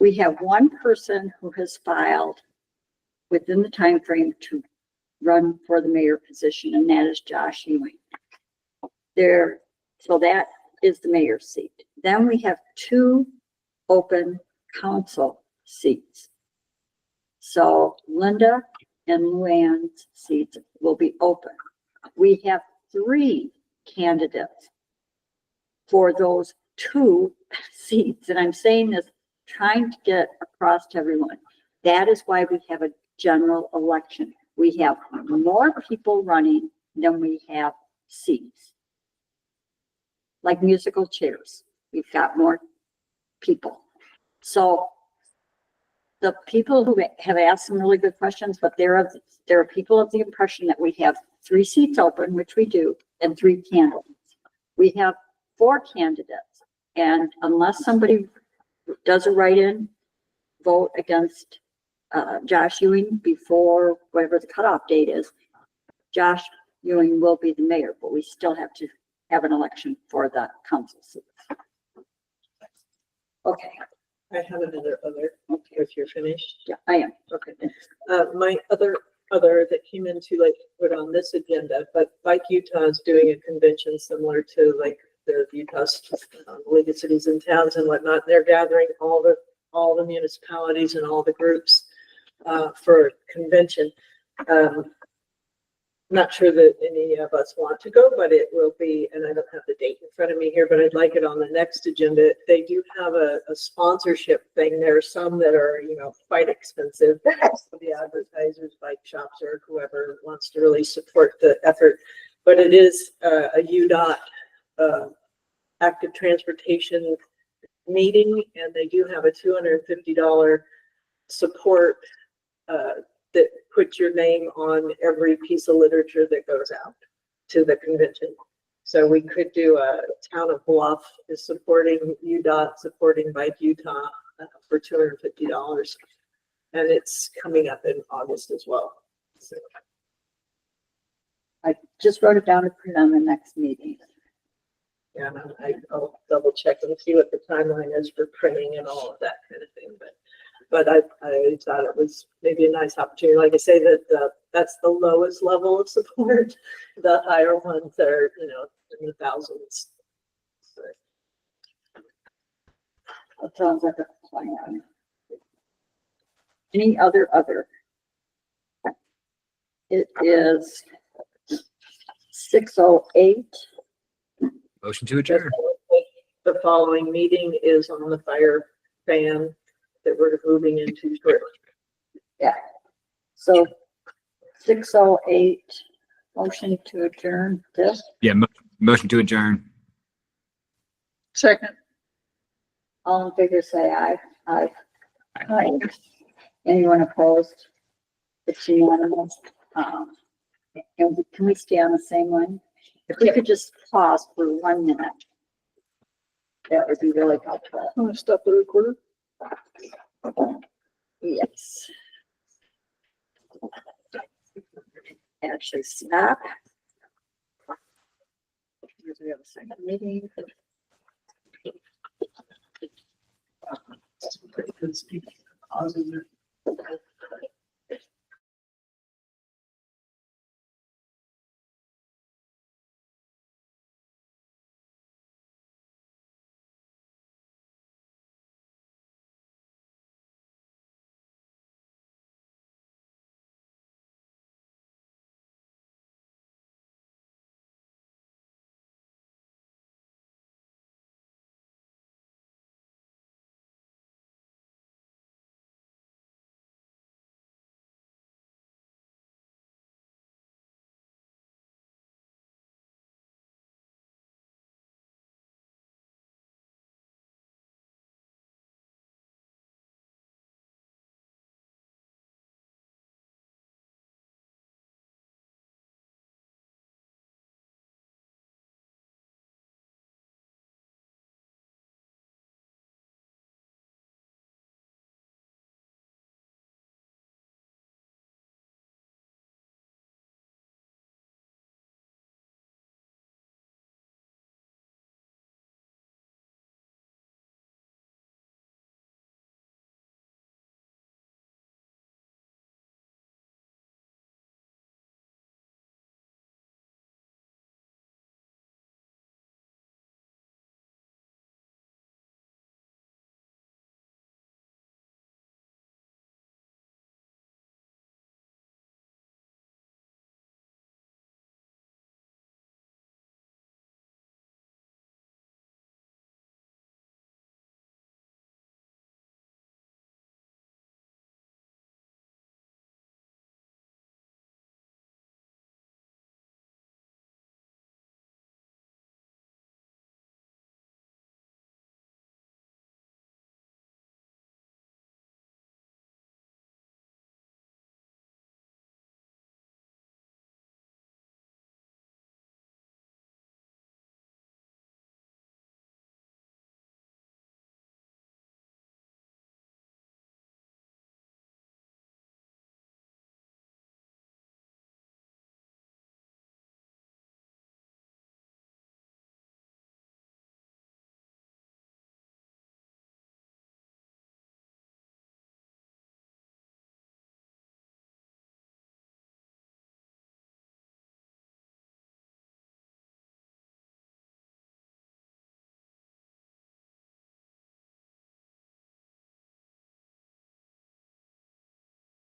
We have one person who has filed within the time frame to run for the mayor position, and that is Josh Ewing. So that is the mayor's seat. Then we have 2 open council seats. So Linda and Luanne's seats will be open. We have 3 candidates for those 2 seats. And I'm saying this, trying to get across to everyone. That is why we have a general election. We have more people running then we have seats. Like musical chairs, we've got more people. So the people who have asked some really good questions, but there are people of the impression that we have 3 seats open, which we do, and 3 candidates. We have 4 candidates, and unless somebody does a write-in vote against Josh Ewing before whatever the cutoff date is, Josh Ewing will be the mayor, but we still have to have an election for the council seats. Okay, I have another if you're finished. yeah, I am. Okay. My other that came into like put on this agenda, but like Utah is doing a convention similar to like the Utah's League of Cities and Towns and whatnot. They're gathering all the municipalities and all the groups for a convention. Not sure that any of us want to go, but it will be, and I don't have the date in front of me here, but I'd like it on the next agenda. They do have a sponsorship thing. There are some that are, quite expensive. The advertisers, bike shops, or whoever wants to really support the effort. But it is a UDOT active transportation meeting, and they do have a $250 support that puts your name on every piece of literature that goes out to the convention. So we could do a town of Bluff is supporting UDOT, supporting Bike Utah for $250. And it's coming up in August as well. So, I just wrote it down to put it on the next meeting. yeah, I'll double check and see what the timeline is for printing and all of that kind of thing. But I thought it was maybe a nice opportunity. Like I say, that that's the lowest level of support. The higher ones are, in the thousands. That sounds like a plan. Any other? It is 6:08. Motion to adjourn. The following meeting is on the fire ban that we're moving into shortly. Yeah. So 6:08, motion to adjourn this. Yeah, motion to adjourn. Second. All in favor, say aye. Aye. Aye. Anyone opposed? It's unanimous. And can we stay on the same one? If we could just pause for 1 minute. That would be really helpful. I'm gonna stop the recorder. Yes. Actually, stop. We have a second meeting.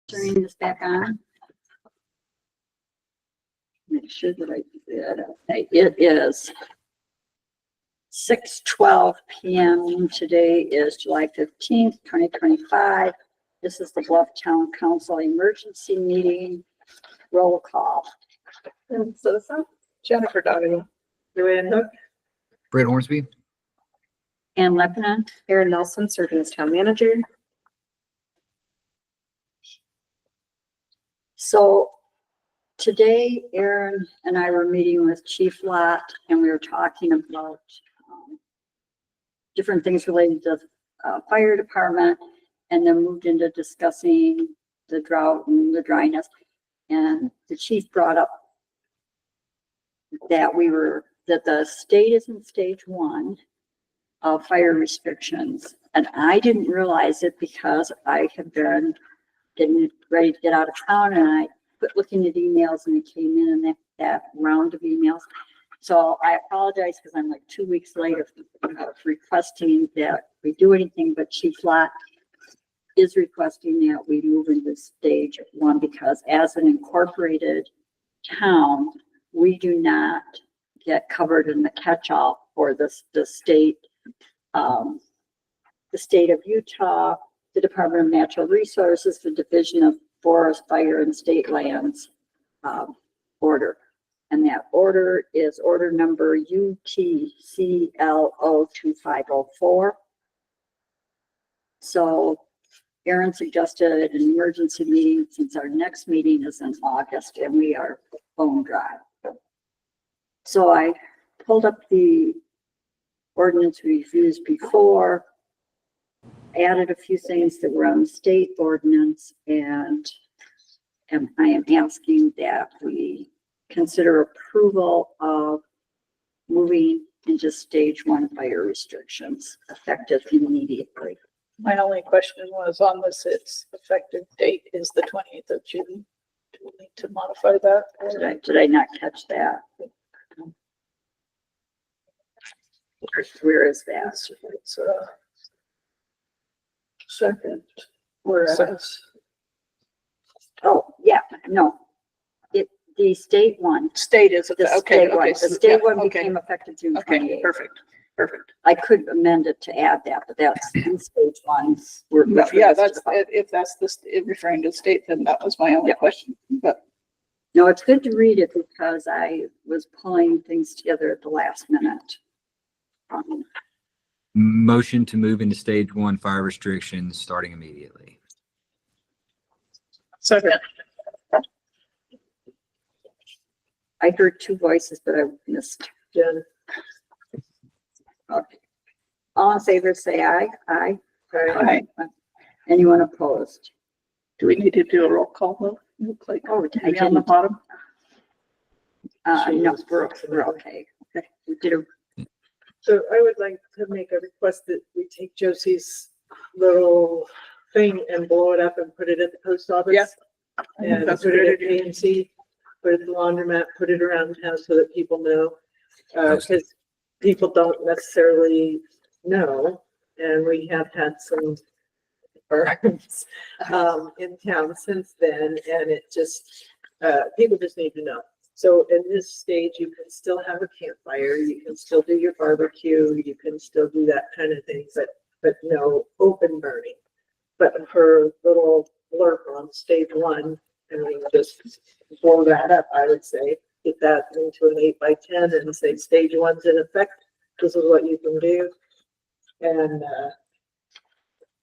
Turning this back on. Make sure that I did. Okay, it is 6:12 PM. Today is July 15th, 2025. This is the Bluff Town Council Emergency Meeting. Roll call. Sosa, Jennifer Davila, Luanne Hook, Britt Hornsby. Ann Leppanen. Erin Nelson, serving as town manager. So today, Erin and I were meeting with Chief Lot and we were talking about different things related to fire department, and then moved into discussing the drought and the dryness. And the chief brought up that that the state is in stage 1 of fire restrictions. And I didn't realize it because I had been getting ready to get out of town, and I quit looking at emails, and it came in and that round of emails. So I apologize because I'm like 2 weeks late of requesting that we do anything, but Chief Lot is requesting that we move into stage 1 because as an incorporated town, we do not get covered in the catch-all for the state, the state of Utah, the Department of Natural Resources, the Division of Forest, Fire, and State Lands order. And that order is order number UTCLO2504. So Erin suggested an emergency meeting since our next meeting is in August and we are bone dry. So I pulled up the ordinance we've used before, added a few things that were on the state ordinance, and I am asking that we consider approval of moving into stage 1 fire restrictions effective immediately. my only question was on this, its effective date is the 28th of June. Do we need to modify that? Did I not catch that? Where is that? It's second, whereas Oh, yeah, no. The state one, state is, the okay, state one, okay. the so- state yeah, one okay, became effective June okay, 28th. perfect. I could amend it to add that, but that's in stage 1s. We're Yeah, that's, if that's referring to state, then that was my only question, but No, it's good to read it because I was pulling things together at the last minute. Motion to move into stage 1 fire restrictions starting immediately. second, I heard 2 voices, but I missed. Jen, Okay. All in favor, say aye. Aye. Aye. Anyone opposed? do we need to do a roll call vote? Look like, Oh, I maybe on the didn't. bottom? No, we're okay. Okay. We did a, so I would like to make a request that we take Josie's little thing and blow it up and put it at the post office. Yeah. And That's put a it good at idea. P&C, put it at the laundromat, put it around town so that people know. Because people don't necessarily know, and we have had some burns in town since then, and it just, people just need to know. So in this stage, you can still have a campfire, you can still do your barbecue, you can still do that kind of thing, but no open burning. But her little blurb on stage 1, and we just blow that up, I would say, get that into an 8x10 and say stage 1's in effect. This is what you can do. And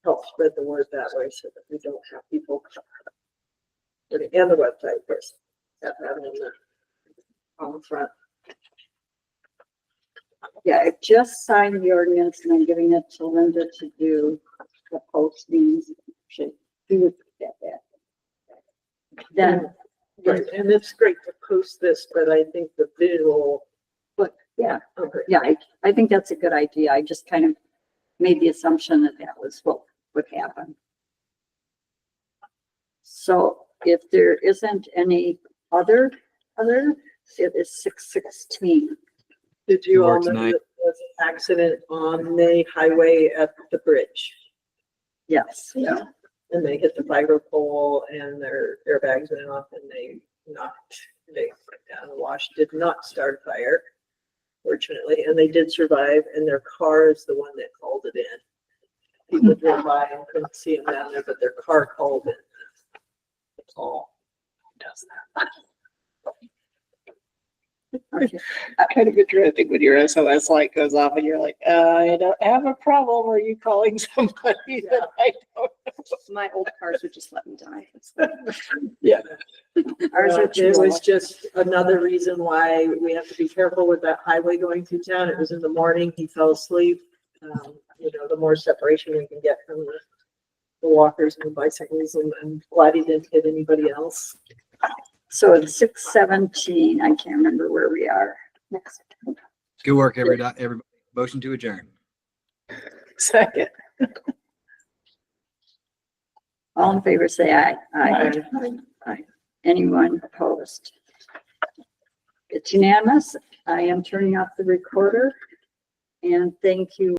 help spread the word that way so that we don't have people. And the website first. Have that on the front. yeah, I just signed the ordinance and I'm giving it to Linda to do the postings. Should do that. Then, Right, and it's great to post this, but I think the visual. yeah, Okay. yeah, I think that's a good idea. I just kind of made the assumption that that was what would happen. So if there isn't any other, it is 6:16. Did you all Work know tonight. that there was an accident on the highway at the bridge? Yes. Yeah. and they hit the fiber pole and their airbags went off and they went down the wash, did not start a fire, fortunately, and they did survive, and their car is the one that called it in. People drove by and couldn't see them down there, but their car called in. That's all. Does that. I kind of interesting when your SOS light goes off and you're like, I don't have a problem. Are you calling somebody that I don't know? My old cars would just let me die. Yeah. Ours are It was just another reason why we have to be careful with that highway going through town. It was in the morning, he fell asleep. The more separation we can get from the walkers and the bicycles, and I'm glad he didn't hit anybody else. So it's 6:17. I can't remember where we are. Next. Good work, everybody. Motion to adjourn. Second. All in favor, say aye. Aye. Aye. Anyone opposed? It's unanimous. I am turning off the recorder. And thank you.